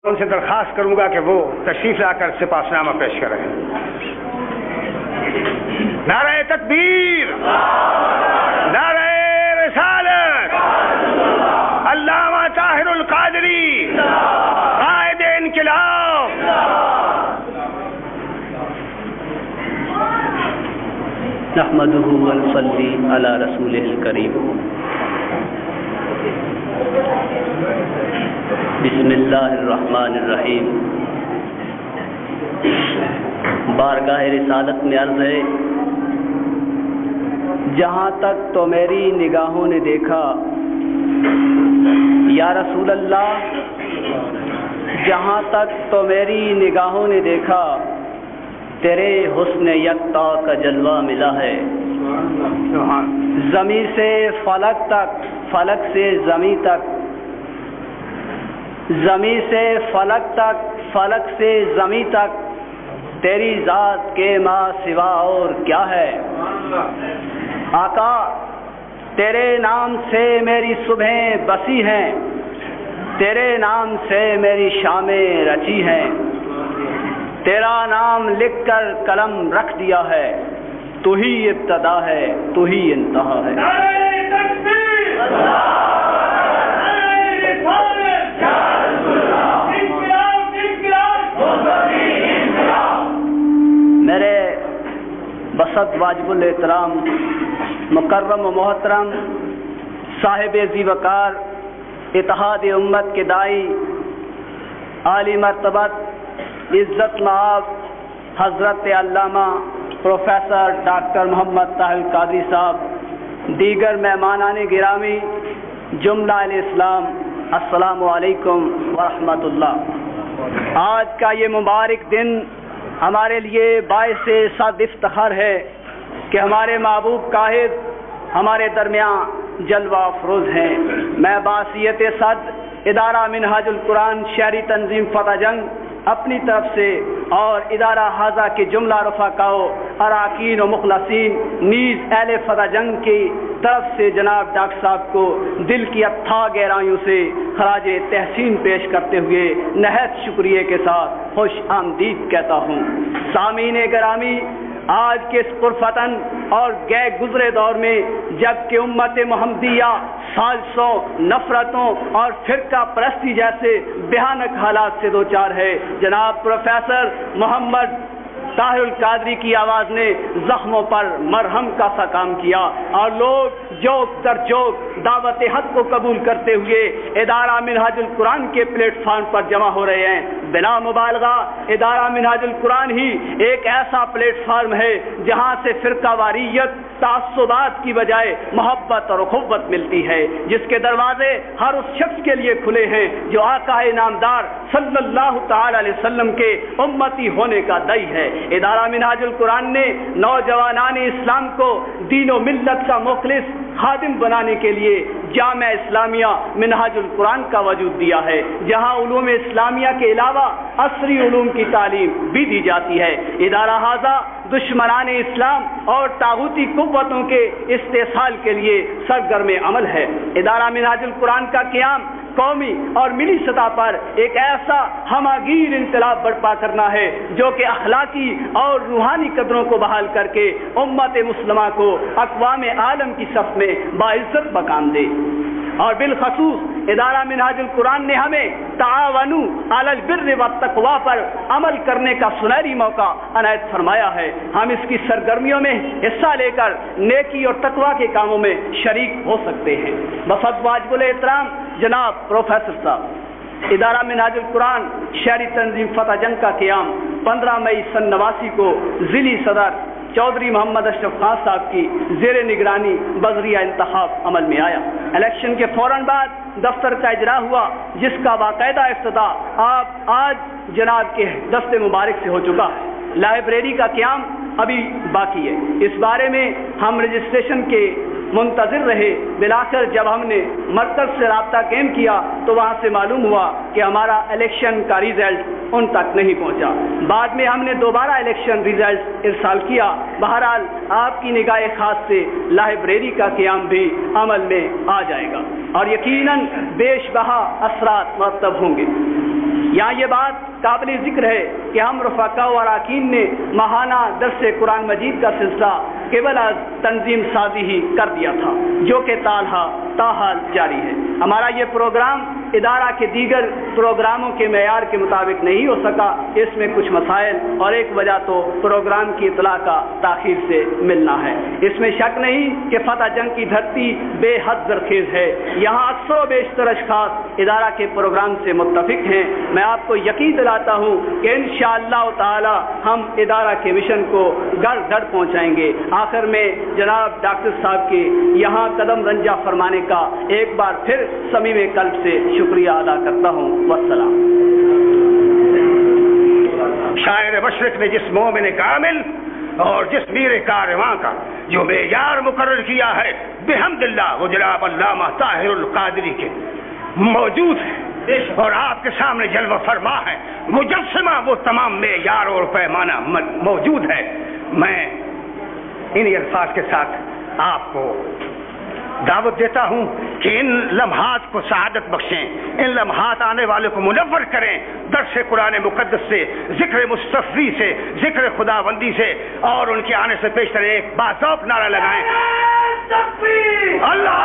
ان سے درخواست کروں گا کہ وہ تشریف لا کر سپاسنامہ پیش کریں۔ نعرہ تکبیر، نعرہ رسالت، علامہ طاہر القادری قائد انقلاب۔ نحمدہ ونصلی علی رسولہ الکریم۔ بسم اللہ الرحمن الرحیم۔ بارگاہ رسالت میں عرض ہے، جہاں تک تو میری نگاہوں نے دیکھا یا رسول اللہ، جہاں تک تو میری نگاہوں نے دیکھا، تیرے حسن یکتا کا جلوہ ملا ہے۔ زمین سے فلک تک، فلک سے زمین تک، زمین سے فلک تک، فلک سے زمین تک، تیری ذات کے ماں سوا اور کیا ہے؟ آقا تیرے نام سے میری صبحیں بسی ہیں، تیرے نام سے میری شامیں رچی ہیں، تیرا نام لکھ کر قلم رکھ دیا ہے، تو ہی ابتدا ہے تو ہی انتہا ہے۔ میرے بسط واجب الاحترام مکرم و محترم صاحب ذی وقار اتحاد امت کے دائی عالی مرتبت عزت مآب حضرت علامہ پروفیسر ڈاکٹر محمد طاہر القادری صاحب، دیگر مہمانان گرامی، جملہ الاسلام، السلام علیکم ورحمۃ اللہ۔ آج کا یہ مبارک دن ہمارے لیے باعث صد افتخار ہے کہ ہمارے محبوب قائد ہمارے درمیان جلوہ افروز ہیں۔ میں بحیثیت صدر ادارہ منہاج القرآن شہری تنظیم فتح جنگ اپنی طرف سے اور ادارہ حاضہ کے جملہ رفقاء اراکین و مخلصین نیز اہل فتح جنگ کی طرف سے جناب ڈاکٹر صاحب کو دل کی اتھاہ گہرائیوں سے خراج تحسین پیش کرتے ہوئے نہایت شکریہ کے ساتھ خوش آمدید کہتا ہوں۔ سامعین گرامی، آج کے اس پرفتن اور گئے گزرے دور میں جب کہ امت محمدیہ سازشوں، نفرتوں اور فرقہ پرستی جیسے بھیانک حالات سے دوچار ہے، جناب پروفیسر محمد طاہر القادری کی آواز نے زخموں پر مرہم کا سا کام کیا اور لوگ جوک در جوک دعوت حق کو قبول کرتے ہوئے ادارہ منہاج القرآن کے پلیٹ فارم پر جمع ہو رہے ہیں۔ بلا مبالغہ ادارہ منہاج القرآن ہی ایک ایسا پلیٹ فارم ہے جہاں سے فرقہ واریت، تعصبات کی بجائے محبت اور اخوت ملتی ہے، جس کے دروازے ہر اس شخص کے لیے کھلے ہیں جو آقا نامدار صلی اللہ تعالی علیہ وسلم کے امتی ہونے کا داعی ہے۔ ادارہ منہاج القرآن نے نوجوانان اسلام کو دین و ملت کا مخلص خادم بنانے کے لیے جامعہ اسلامیہ منہاج القرآن کا وجود دیا ہے، جہاں علوم اسلامیہ کے علاوہ عصری علوم کی تعلیم بھی دی جاتی ہے۔ ادارہ حاضہ دشمنان اسلام اور طاغوتی قوتوں کے استحصال کے لیے سرگرم عمل ہے۔ ادارہ منہاج القرآن کا قیام قومی اور ملی سطح پر ایک ایسا ہماگیر انقلاب برپا کرنا ہے جو کہ اخلاقی اور روحانی قدروں کو بحال کر کے امت مسلمہ کو اقوام عالم کی صف میں باعزت مقام دے۔ اور بالخصوص ادارہ منہاج القرآن نے ہمیں تعاونوا علی البر والتقوی پر عمل کرنے کا سنہری موقع عنایت فرمایا ہے۔ ہم اس کی سرگرمیوں میں حصہ لے کر نیکی اور تقوی کے کاموں میں شریک ہو سکتے ہیں۔ بفضل واجب الاحترام جناب پروفیسر صاحب، ادارہ منہاج القرآن شہری تنظیم فتح جنگ کا قیام 15 مئی سن 89 کو ضلعی صدر چودھری محمد اشرف خان صاحب کی زیر نگرانی بذریعہ انتخاب عمل میں آیا۔ الیکشن کے فوراً بعد دفتر کا اجرا ہوا، جس کا باقاعدہ افتتاح آج جناب کے دست مبارک سے ہو چکا ہے۔ لائبریری کا قیام ابھی باقی ہے، اس بارے میں ہم رجسٹریشن کے منتظر رہے۔ بلاخر جب ہم نے مرکز سے رابطہ قائم کیا تو وہاں سے معلوم ہوا کہ ہمارا الیکشن کا ریزلٹ ان تک نہیں پہنچا۔ بعد میں ہم نے دوبارہ الیکشن ریزلٹ ارسال کیا۔ بہرحال آپ کی نگاہ خاص سے لائبریری کا قیام بھی عمل میں آ جائے گا اور یقیناً بیش بہا اثرات مرتب ہوں گے۔ یہاں یہ بات قابل ذکر ہے کہ ہم رفقا و اراکین نے ماہانہ درس قرآن مجید کا سلسلہ قبل از تنظیم سازی ہی کر دیا تھا، جو کہ تاحال جاری ہے۔ ہمارا یہ پروگرام ادارہ کے دیگر پروگراموں کے معیار کے مطابق نہیں ہو سکا، اس میں کچھ مسائل، اور ایک وجہ تو پروگرام کی اطلاع کا تاخیر سے ملنا ہے۔ اس میں شک نہیں کہ فتح جنگ کی دھرتی بے حد زرخیز ہے، یہاں اکثر و بیشتر اشخاص ادارہ کے پروگرام سے متفق ہیں۔ میں آپ کو یقین دلاتا ہوں کہ انشاءاللہ تعالی ہم ادارہ کے مشن کو گھر گھر پہنچائیں گے۔ آخر میں جناب ڈاکٹر صاحب کی یہاں قدم رنجہ فرمانے کا ایک بار پھر صمیم قلب سے شکریہ ادا کرتا ہوں۔ والسلام۔ شاعر مشرق نے جس مومن کامل اور جس میر کارواں کا جو معیار مقرر کیا ہے بحمد اللہ، وہ جناب علامہ طاہر القادری کے موجود ہے اور آپ کے سامنے جلوہ فرما ہے، مجسمہ وہ تمام معیار اور پیمانہ موجود ہے۔ میں انہی الفاظ کے ساتھ آپ کو دعوت دیتا ہوں کہ ان لمحات کو سعادت بخشیں، ان لمحات آنے والے کو منور کریں، درس قرآن مقدس سے، ذکر مصطفی سے، ذکر خداوندی سے، اور ان کے آنے سے پیشتر ایک باذوق نعرہ لگائیں، اللہ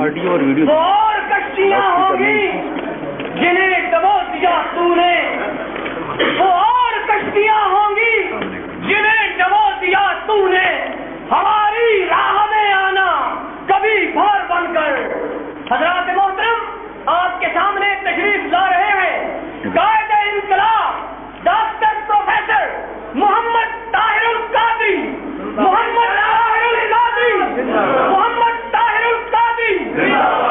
آڈیو اور ویڈیو۔ وہ اور کشتیاں ہوں گی جنہیں ڈبو دیا تو نے، وہ اور کشتیاں ہوں گی جنہیں ڈبو دیا تو نے، ہماری راہ میں آنا کبھی بھار بن کر۔ حضرات محترم، آپ کے سامنے تشریف لا رہے ہیں قائد انقلاب ڈاکٹر پروفیسر محمد طاہر القادری، محمد طاہر القادری، محمد طاہر القادری۔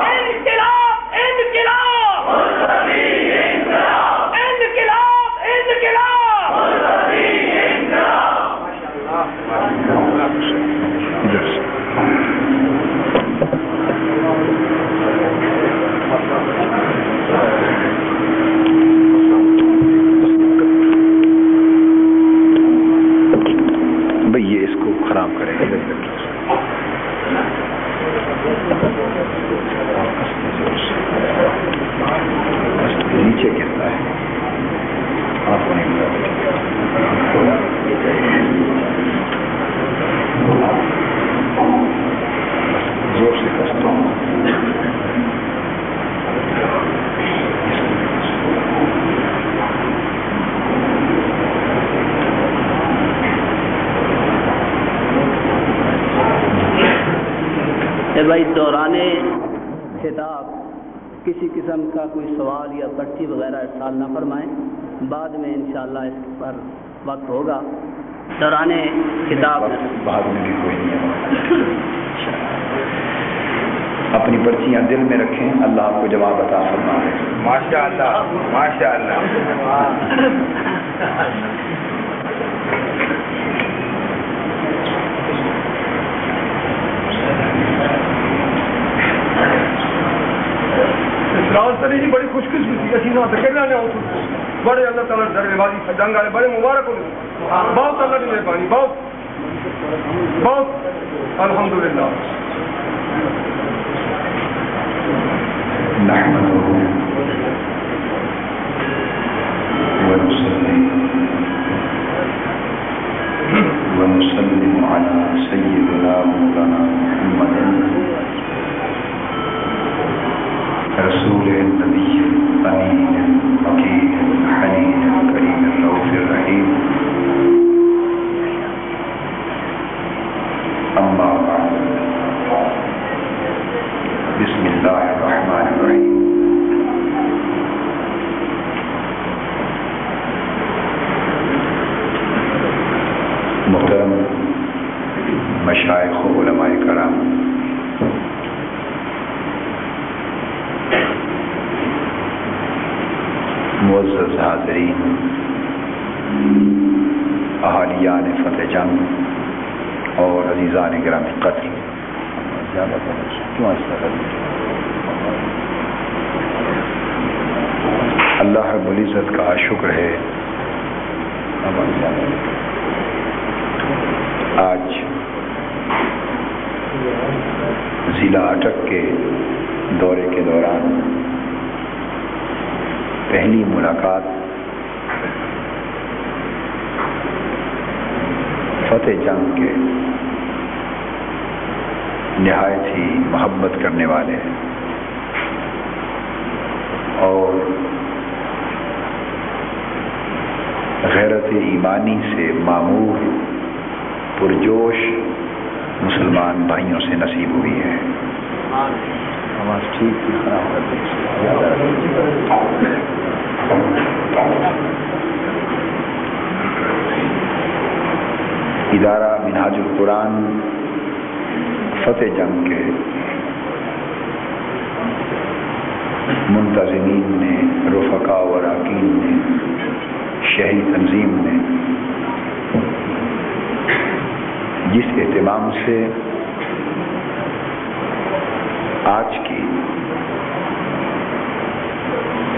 انقلاب انقلاب انقلاب بھئی یہ اس کو خراب کریں گے، نیچے گرتا ہے، آپ نہیں زور سے کستا ہوں۔ بھائی دوران خطاب کسی قسم کا کوئی سوال یا پرچی وغیرہ ارسال نہ فرمائیں، بعد میں انشاءاللہ اس پر وقت ہوگا۔ دوران خطاب بعد میں بھی کوئی نہیں ہے، اپنی پرچیاں دل میں رکھیں، اللہ آپ کو جواب عطا فرمائے۔ ماشاء اللہ ماشاء اللہ۔ جی بڑی خوش قسمتی اسی نہ کہنا نہ بڑے اللہ تعالیٰ درے والی جنگ والے بڑے مبارک ہو، بہت اللہ کی مہربانی، بہت بہت الحمدللہ۔ نحمده ونسلم على سيدنا مولانا محمد رسول النبي الأمين المكين الحنين الكريم الرؤوف الرحيم، أما بعد، بسم الله الرحمن الرحيم۔ محترم مشائخ و علماء کرام، معزز حاضرین، اہالیان فتح جنگ اور عزیزان گرامی قدر، زیادہ کیوں ایسا اللہ رب العزت کا شکر ہے آج ضلع اٹک کے دورے کے دوران پہلی ملاقات فتح جنگ کے نہایت ہی محبت کرنے والے اور غیرت ایمانی سے معمور پرجوش مسلمان بھائیوں سے نصیب ہوئی ہے. آواز ٹھیک ہی خراب ادارہ منہاج القرآن فتح جنگ کے منتظمین نے، رفقاء و اراکین نے، شہری تنظیم نے جس اہتمام سے آج کی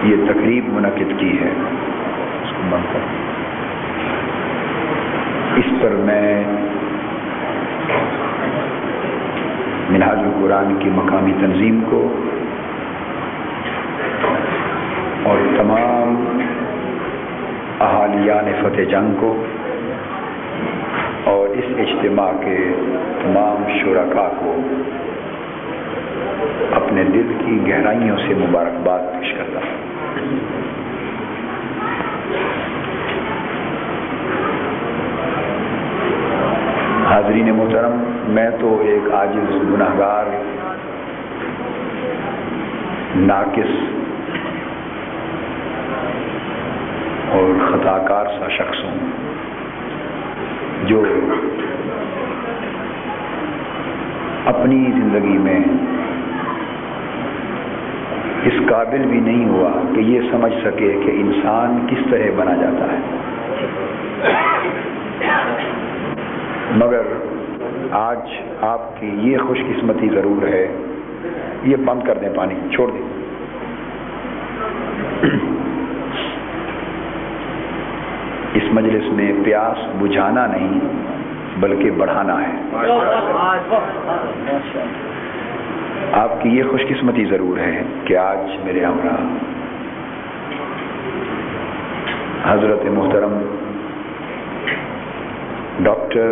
یہ تقریب منعقد کی ہے، اس کو بند کر اس پر میں منہاج القرآن کی مقامی تنظیم کو اور تمام اہالیان فتح جنگ کو اور اس اجتماع کے تمام شرکاء کو اپنے دل کی گہرائیوں سے مبارکباد پیش کرتا ہوں. حاضرین محترم، میں تو ایک عاجز گناہگار ناقص اور خطا کار سا شخص ہوں جو اپنی زندگی میں اس قابل بھی نہیں ہوا کہ یہ سمجھ سکے کہ انسان کس طرح بنا جاتا ہے، مگر آج آپ کی یہ خوش قسمتی ضرور ہے. یہ بند کر دیں، پانی چھوڑ دیں. اس مجلس میں پیاس بجھانا نہیں بلکہ بڑھانا ہے. آپ کی یہ خوش قسمتی ضرور ہے کہ آج میرے ہمراہ حضرت محترم ڈاکٹر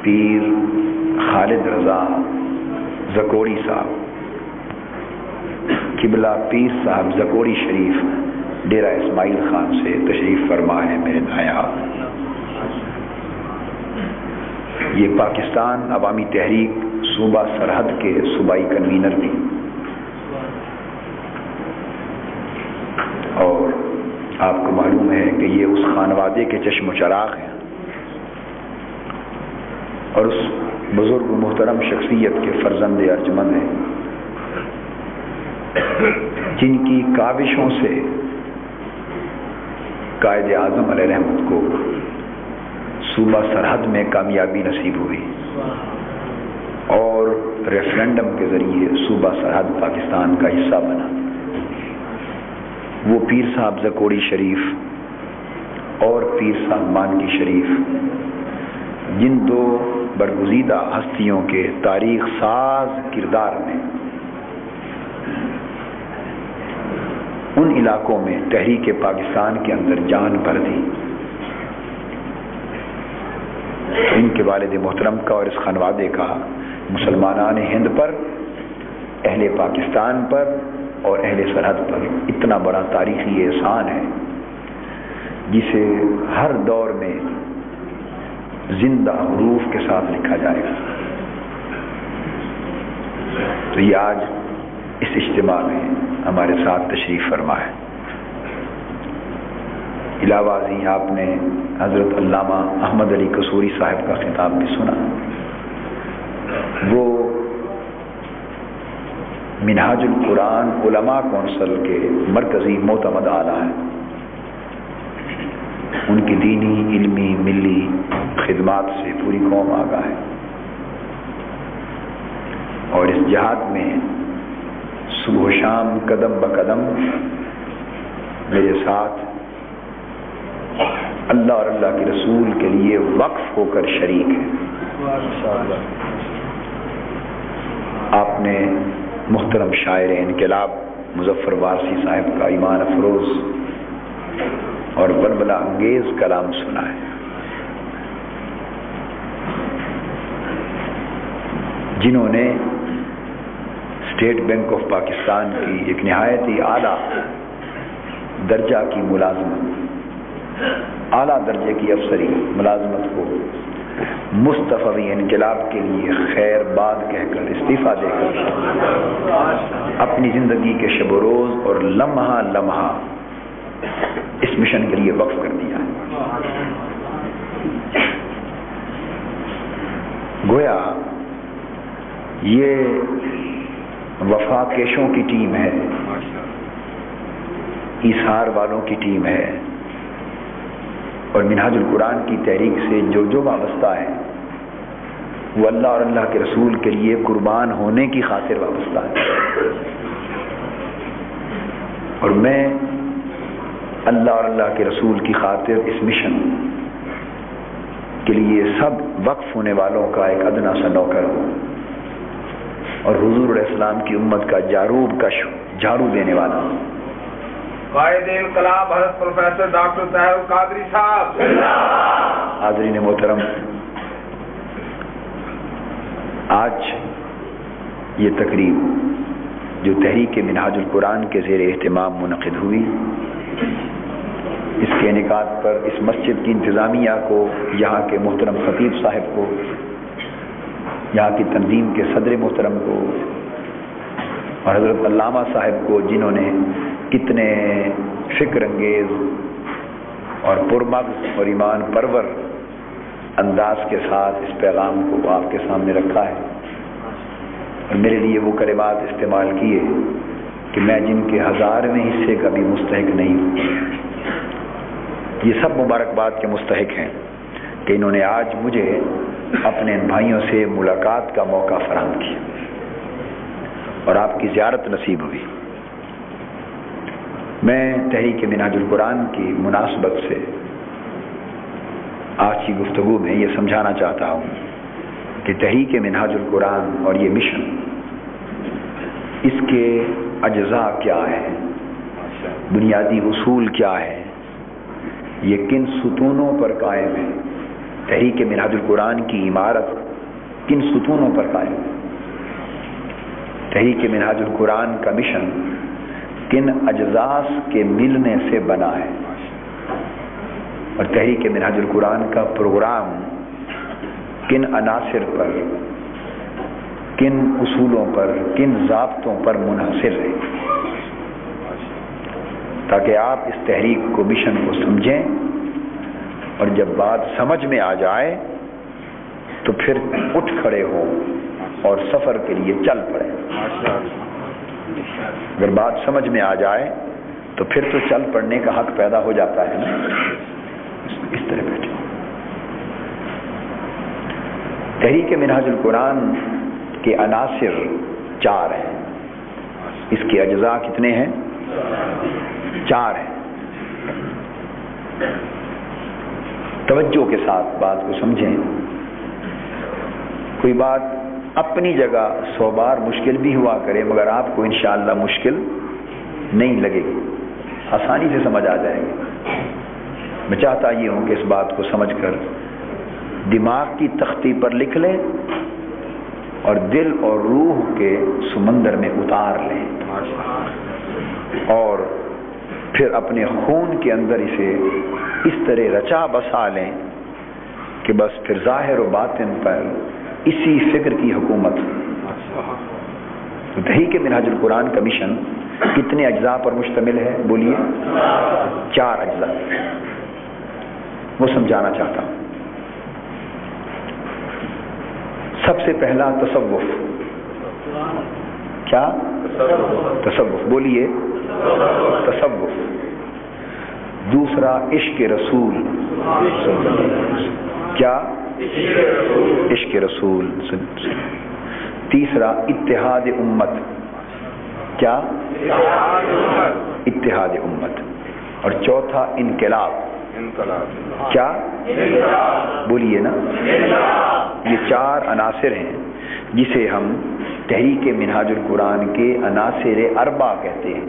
پیر خالد رضا زکوڑی صاحب، قبلہ پیر صاحب زکوڑی شریف ڈیرہ اسماعیل خان سے تشریف فرما ہے میرے دائیں ہاتھ. یہ پاکستان عوامی تحریک صوبہ سرحد کے صوبائی کنوینر بھی اور آپ کو معلوم ہے کہ یہ اس خانوادے کے چشم و چراغ ہیں اور اس بزرگ محترم شخصیت کے فرزند ارجمند ہیں جن کی کاوشوں سے قائد اعظم علیہ رحمت کو صوبہ سرحد میں کامیابی نصیب ہوئی اور ریفرینڈم کے ذریعے صوبہ سرحد پاکستان کا حصہ بنا. وہ پیر صاحب زکوڑی شریف اور پیر صاحب مانکی شریف جن دو برگزیدہ ہستیوں کے تاریخ ساز کردار نے ان علاقوں میں تحریک پاکستان کے اندر جان بھر دی، ان کے والد محترم کا اور اس خانوادے کا مسلمانان ہند پر، اہل پاکستان پر اور اہل سرحد پر اتنا بڑا تاریخی احسان ہے جسے ہر دور میں زندہ حروف کے ساتھ لکھا جائے گا. تو یہ آج اس اجتماع میں ہمارے ساتھ تشریف فرما ہے. علاوہ ازیں آپ نے حضرت علامہ احمد علی قصوری صاحب کا خطاب بھی سنا. وہ منہاج القرآن علماء کونسل کے مرکزی معتمد اعلیٰ ہیں. ان کی دینی، علمی، ملی خدمات سے پوری قوم آگاہ ہے اور اس جہاد میں صبح و شام قدم بقدم میرے ساتھ اللہ اور اللہ کے رسول کے لیے وقف ہو کر شریک ہے. آپ نے محترم شاعر انقلاب مظفر وارسی صاحب کا ایمان افروز اور بلبلہ انگیز کلام سنا ہے. جنہوں نے اسٹیٹ بینک آف پاکستان کی ایک نہایت ہی اعلیٰ درجہ کی ملازمت، اعلیٰ درجے کی افسری ملازمت کو مصطفی انقلاب کے لیے خیر باد کہہ کر استعفیٰ دے کر اپنی زندگی کے شب و روز اور لمحہ لمحہ اس مشن کے لیے وقف کر دیا ہے. گویا یہ وفا کیشوں کی ٹیم ہے، ایثار والوں کی ٹیم ہے، اور منہاج القرآن کی تحریک سے جو جو وابستہ ہے وہ اللہ اور اللہ کے رسول کے لیے قربان ہونے کی خاطر وابستہ ہے. اور میں اللہ اور اللہ کے رسول کی خاطر اس مشن کے لیے سب وقف ہونے والوں کا ایک ادنا سا نوکر ہوں، اور حضور علیہ السلام کی امت کا جھاڑو دینے والا ہوں. قائد انقلاب حضرت پروفیسر ڈاکٹر طاہر القادری صاحب. حاضرین محترم، آج یہ تقریب جو تحریک منہاج القرآن کے زیر اہتمام منعقد ہوئی، اس کے انعقاد پر اس مسجد کی انتظامیہ کو، یہاں کے محترم خطیب صاحب کو، یہاں کی تنظیم کے صدر محترم کو اور حضرت علامہ صاحب کو، جنہوں نے کتنے فکر انگیز اور پرمغز اور ایمان پرور انداز کے ساتھ اس پیغام کو آپ کے سامنے رکھا ہے، اور میرے لیے وہ کلمات استعمال کیے کہ میں جن کے 1000ویں حصے کا بھی مستحق نہیں ہوں. یہ سب مبارکباد کے مستحق ہیں کہ انہوں نے آج مجھے اپنے ان بھائیوں سے ملاقات کا موقع فراہم کیا اور آپ کی زیارت نصیب ہوئی. میں تحریک منہاج القرآن کی مناسبت سے آج کی گفتگو میں یہ سمجھانا چاہتا ہوں کہ تحریک منہاج القرآن اور یہ مشن، اس کے اجزاء کیا ہیں، بنیادی اصول کیا ہے، یہ کن ستونوں پر قائم ہے. تحریک منہاج القرآن کی عمارت کن ستونوں پر قائم ہے، تحریک منہاج القرآن کا مشن کن اجزاء کے ملنے سے بنا ہے، اور تحریک منہاج القرآن کا پروگرام کن عناصر پر، کن اصولوں پر، کن ضابطوں پر منحصر ہے، تاکہ آپ اس تحریک کو، مشن کو سمجھیں، اور جب بات سمجھ میں آ جائے تو پھر اٹھ کھڑے ہوں اور سفر کے لیے چل پڑیں. اگر بات سمجھ میں آ جائے تو پھر تو چل پڑنے کا حق پیدا ہو جاتا ہے نا. اس طرح بیٹھے. تحریک منہاج القرآن کے عناصر 4 ہیں. اس کے اجزاء کتنے ہیں؟ 4 ہیں. توجہ کے ساتھ بات کو سمجھیں. کوئی بات اپنی جگہ 100 بار مشکل بھی ہوا کرے مگر آپ کو انشاءاللہ مشکل نہیں لگے گی، آسانی سے سمجھ آ جائے گی. میں چاہتا یہ ہوں کہ اس بات کو سمجھ کر دماغ کی تختی پر لکھ لیں اور دل اور روح کے سمندر میں اتار لیں، اور پھر اپنے خون کے اندر اسے اس طرح رچا بسا لیں کہ بس پھر ظاہر و باطن پر اسی فکر کی حکومت. تو تحریک منہاج القرآن کا مشن کتنے اجزاء پر مشتمل ہے؟ بولیے. 4 اجزاء. وہ سمجھانا چاہتا ہوں. سب سے پہلا تصوف. کیا؟ تصوف. بولیے. تصوف. دوسرا عشق رسول. کیا؟ عشق رسول. تیسرا اتحاد امت. کیا؟ اتحاد امت. اور چوتھا انقلاب. کیا بولیے نا. یہ 4 عناصر ہیں جسے ہم تحریک منہاج القرآن کے عناصر اربع کہتے ہیں.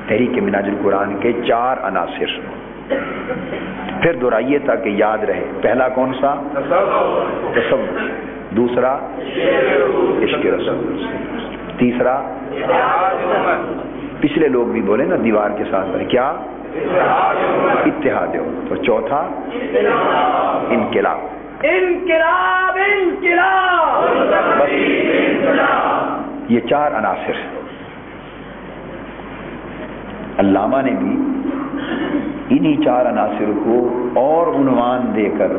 تحریک منہاج القرآن کے 4 عناصر. پھر دہرائیے تاکہ یاد رہے. پہلا کون سا؟ تصوف. دوسرا عشق رسول. تیسرا پچھلے لوگ بھی بولے نا دیوار کے ساتھ پر کیا؟ اتحاد. اور چوتھا انقلاب. انقلاب انقلاب. بس یہ 4 عناصر. علامہ نے بھی انہی 4 عناصر کو اور عنوان دے کر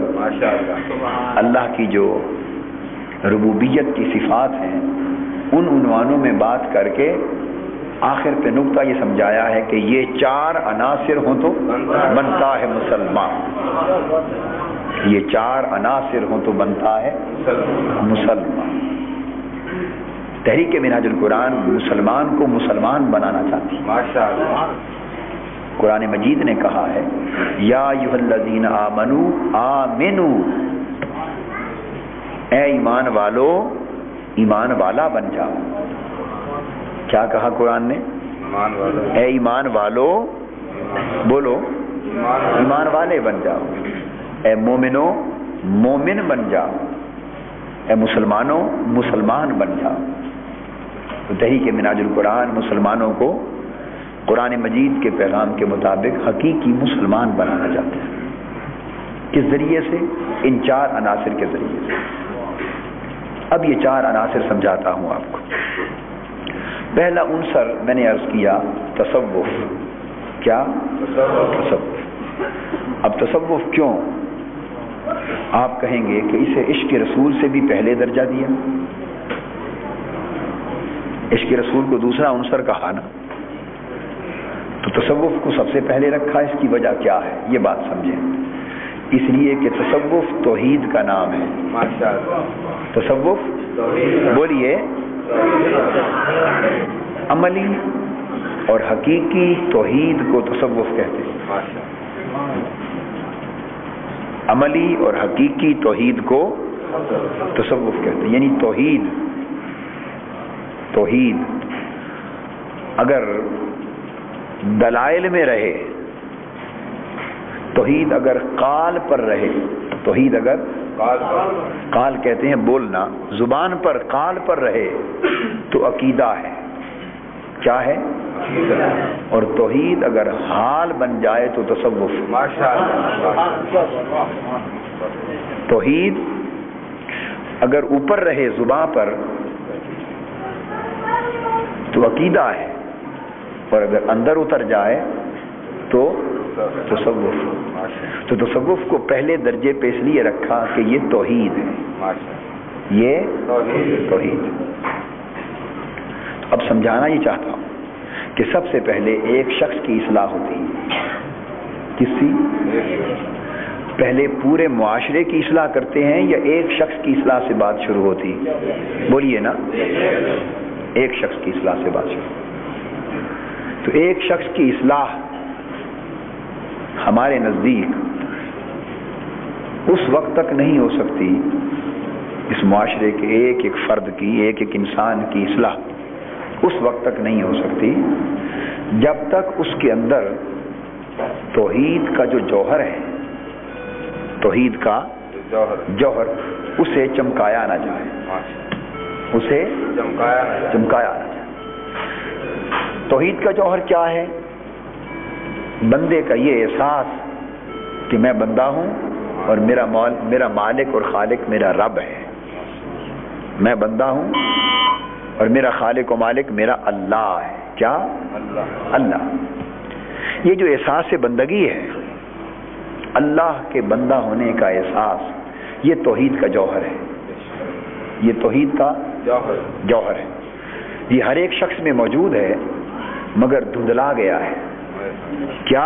اللہ کی جو ربوبیت کی صفات ہیں ان عنوانوں میں بات کر کے آخر پہ نقطہ یہ سمجھایا ہے کہ یہ 4 عناصر ہوں تو بنتا ہے مسلمان. یہ 4 عناصر ہوں تو بنتا ہے مسلمان. تحریک منہاج القرآن مسلمان کو مسلمان بنانا چاہتی ہے. قرآن مجید نے کہا ہے یا ایھا الذین آمنوا آمنوا، اے ایمان والو ایمان والا بن جاؤ. کیا کہا قرآن نے؟ اے ایمان والو بولو ایمان والے بن جاؤ. اے مومنو مومن بن جاؤ. اے مسلمانوں مسلمان بن جاؤ. تو تحریک منہاج القرآن مسلمانوں کو قرآن مجید کے پیغام کے مطابق حقیقی مسلمان بنانا چاہتے ہیں. کس ذریعے سے؟ ان 4 عناصر کے ذریعے سے. اب یہ 4 عناصر سمجھاتا ہوں آپ کو. پہلا عنصر میں نے عرض کیا تصوف. کیا؟ تصوف. اب تصوف کیوں؟ آپ کہیں گے کہ اسے عشق رسول سے بھی پہلے درجہ دیا. عشق رسول کو دوسرا عنصر کہا نا، تو تصوف کو سب سے پہلے رکھا. اس کی وجہ کیا ہے یہ بات سمجھیں. اس لیے کہ تصوف توحید کا نام ہے. تصوف بولیے عملی اور حقیقی توحید کو تصوف کہتے ہیں. عملی اور حقیقی توحید کو تصوف کہتے ہیں. یعنی توحید اگر دلائل میں رہے، توحید اگر قال پر رہے، توحید اگر قال کہتے ہیں بولنا، زبان پر قال پر رہے تو عقیدہ ہے. کیا ہے؟ اور توحید اگر حال بن جائے تو تصوف. توحید اگر اوپر رہے زبان پر تو عقیدہ ہے، اور اگر اندر اتر جائے تو تصوف. تو تصوف کو پہلے درجے پہ اس لیے رکھا کہ یہ توحید ہے. یہ توحید. اب سمجھانا یہ چاہتا ہوں کہ سب سے پہلے ایک شخص کی اصلاح ہوتی ہے. کس کی؟ پہلے پورے معاشرے کی اصلاح کرتے ہیں یا ایک شخص کی اصلاح سے بات شروع ہوتی؟ بولیے نا. ایک شخص کی اصلاح سے بات شروع. تو ایک شخص کی اصلاح ہمارے نزدیک اس وقت تک نہیں ہو سکتی، اس معاشرے کے ایک ایک فرد کی، ایک ایک انسان کی اصلاح اس وقت تک نہیں ہو سکتی جب تک اس کے اندر توحید کا جو جوہر ہے، توحید کا جوہر اسے چمکایا نہ جائے. اسے چمکایا نہ جائے. توحید کا جوہر کیا ہے؟ بندے کا یہ احساس کہ میں بندہ ہوں اور میرا مالک اور خالق میرا رب ہے. میں بندہ ہوں اور میرا خالق و مالک میرا اللہ ہے. کیا؟ اللہ. یہ جو احساس بندگی ہے، اللہ کے بندہ ہونے کا احساس، یہ توحید کا جوہر ہے. یہ توحید کا جوہر ہے. یہ ہر ایک شخص میں موجود ہے مگر دھندلا گیا ہے. کیا؟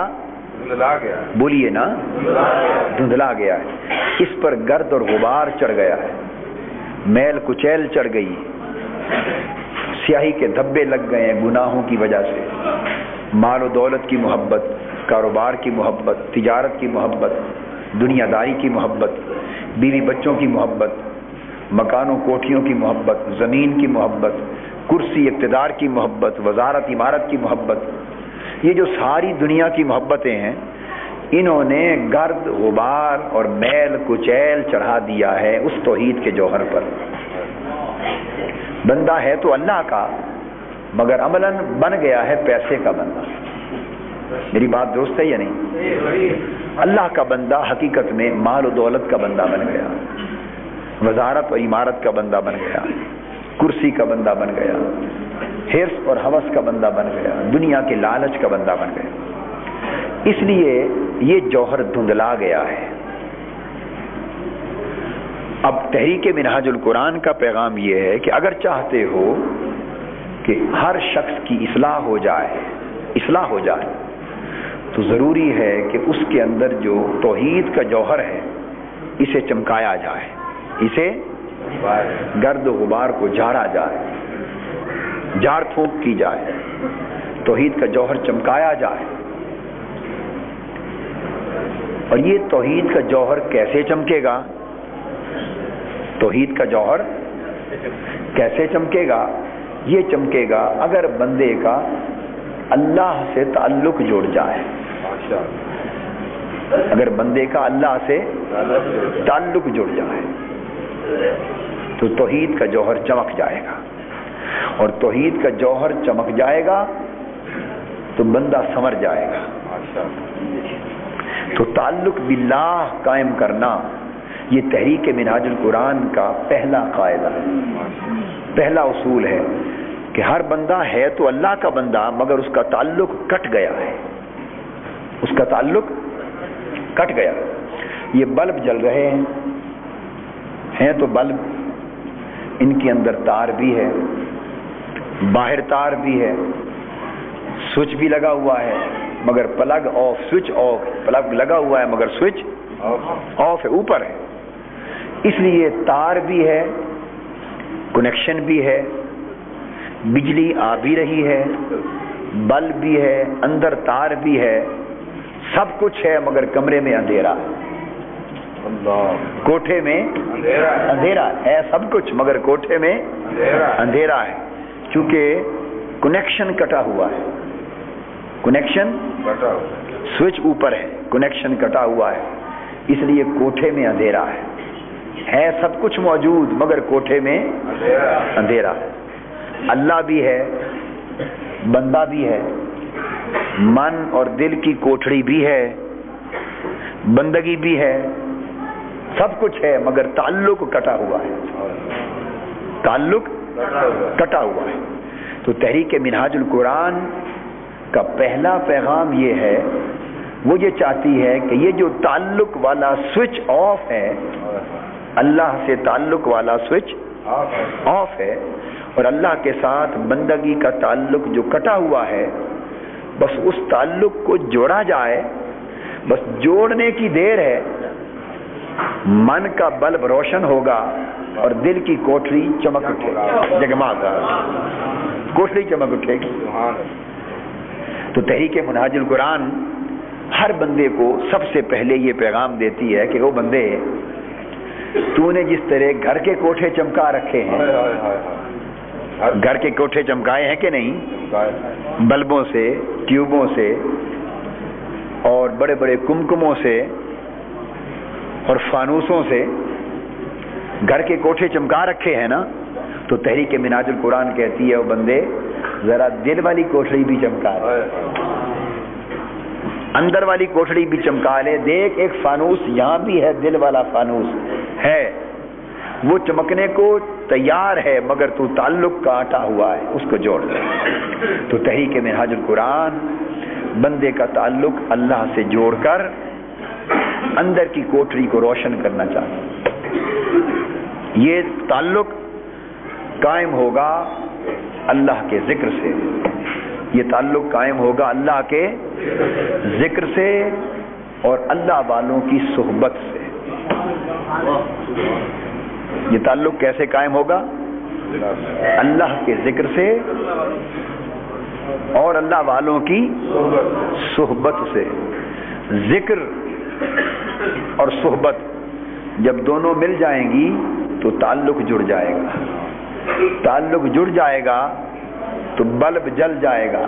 بولیے نا. دھندلا گیا ہے. اس پر گرد اور غبار چڑھ گیا ہے، میل کچیل چڑھ گئی، سیاہی کے دھبے لگ گئے ہیں گناہوں کی وجہ سے. مال و دولت کی محبت، کاروبار کی محبت، تجارت کی محبت، دنیا داری کی محبت، بیوی بچوں کی محبت، مکانوں کوٹھیوں کی محبت، زمین کی محبت، کرسی اقتدار کی محبت، وزارت عمارت کی محبت، یہ جو ساری دنیا کی محبتیں ہیں، انہوں نے گرد غبار اور میل کچیل چڑھا دیا ہے اس توحید کے جوہر پر۔ بندہ ہے تو اللہ کا، مگر عملاً بن گیا ہے پیسے کا بندہ۔ میری بات درست ہے یا نہیں؟ اللہ کا بندہ حقیقت میں مال و دولت کا بندہ بن گیا، وزارت اور عمارت کا بندہ بن گیا، کرسی کا بندہ بن گیا، حرص اور ہوس کا بندہ بن گیا، دنیا کے لالچ کا بندہ بن گیا۔ اس لیے یہ جوہر دھندلا گیا ہے۔ اب تحریک منہاج القرآن کا پیغام یہ ہے کہ اگر چاہتے ہو کہ ہر شخص کی اصلاح ہو جائے تو ضروری ہے کہ اس کے اندر جو توحید کا جوہر ہے اسے چمکایا جائے، اسے گرد و غبار کو جھاڑا جائے، جھاڑ پھونک کی جائے، توحید کا جوہر چمکایا جائے۔ اور یہ توحید کا جوہر کیسے چمکے گا؟ توحید کا جوہر کیسے چمکے گا؟ یہ چمکے گا اگر بندے کا اللہ سے تعلق جڑ جائے۔ اگر بندے کا اللہ سے تعلق جڑ جائے تو توحید کا جوہر چمک جائے گا، اور توحید کا جوہر چمک جائے گا تو بندہ سنور جائے گا۔ تو تعلق باللہ قائم کرنا یہ تحریک منہاج القرآن کا پہلا قاعدہ ہے، پہلا اصول ہے کہ ہر بندہ ہے تو اللہ کا بندہ، مگر اس کا تعلق کٹ گیا ہے، اس کا تعلق کٹ گیا۔ یہ بلب جل رہے ہیں تو بلب، ان کے اندر تار بھی ہے، باہر تار بھی ہے، سوئچ بھی لگا ہوا ہے مگر plug of, switch off, plug لگا ہوا ہے مگر سوئچ آف ہے، اوپر ہے۔ اس لیے تار بھی ہے، کنیکشن بھی ہے، بجلی آ بھی رہی ہے، بلب بھی ہے، اندر تار بھی ہے، سب کچھ ہے مگر کمرے میں اندھیرا ہے، کوٹھے میں اندھیرا ہے، سب کچھ مگر کوٹھے میں اندھیرا ہے، چونکہ کنیکشن کٹا ہوا ہے، کنیکشن سوئچ اوپر ہے، کنیکشن کٹا ہوا ہے، اس لیے کوٹھے میں اندھیرا ہے سب کچھ موجود مگر کوٹھے میں اندھیرا ہے۔ اللہ بھی ہے، بندہ بھی ہے، من اور دل کی کوٹھڑی بھی ہے، بندگی بھی ہے، سب کچھ ہے مگر تعلق کٹا ہوا ہے، تعلق کٹا ہوا ہے۔ تو تحریک منہاج القرآن کا پہلا پیغام یہ ہے، وہ یہ چاہتی ہے کہ یہ جو تعلق والا سوئچ آف ہے، اللہ سے تعلق والا سوئچ آف ہے، اور اللہ کے ساتھ بندگی کا تعلق جو کٹا ہوا ہے، بس اس تعلق کو جوڑا جائے، بس جوڑنے کی دیر ہے، من کا بلب روشن ہوگا اور دل کی کوٹھڑی چمک اٹھے گی، جگمگا کوٹھڑی چمک اٹھے گی۔ تو تحریک منہاج القرآن ہر بندے کو سب سے پہلے یہ پیغام دیتی ہے کہ وہ بندے، تو نے جس طرح گھر کے کوٹھے چمکا رکھے ہیں، گھر کے کوٹھے چمکائے ہیں کہ نہیں؟ بلبوں سے، ٹیوبوں سے، اور بڑے بڑے کمکموں سے اور فانوسوں سے گھر کے کوٹھے چمکا رکھے ہیں نا؟ تو تحریک منہاج القرآن کہتی ہے وہ بندے ذرا دل والی کوٹھڑی بھی چمکا لے، اندر والی کوٹھڑی بھی چمکا لے، دیکھ ایک فانوس یہاں بھی ہے، دل والا فانوس ہے، وہ چمکنے کو تیار ہے مگر تو تعلق کاٹا ہوا ہے، اس کو جوڑ دے۔ تو تحریک منہاج القرآن بندے کا تعلق اللہ سے جوڑ کر اندر کی کوٹھڑی کو روشن کرنا چاہتا ہے۔ یہ تعلق قائم ہوگا اللہ کے ذکر سے، یہ تعلق قائم ہوگا اللہ کے ذکر سے اور اللہ والوں کی صحبت سے۔ یہ تعلق کیسے قائم ہوگا؟ اللہ کے ذکر سے اور اللہ والوں کی صحبت سے. ذکر اور صحبت جب دونوں مل جائیں گی تو تعلق جڑ جائے گا. تعلق جڑ جائے گا تو بلب جل جائے گا.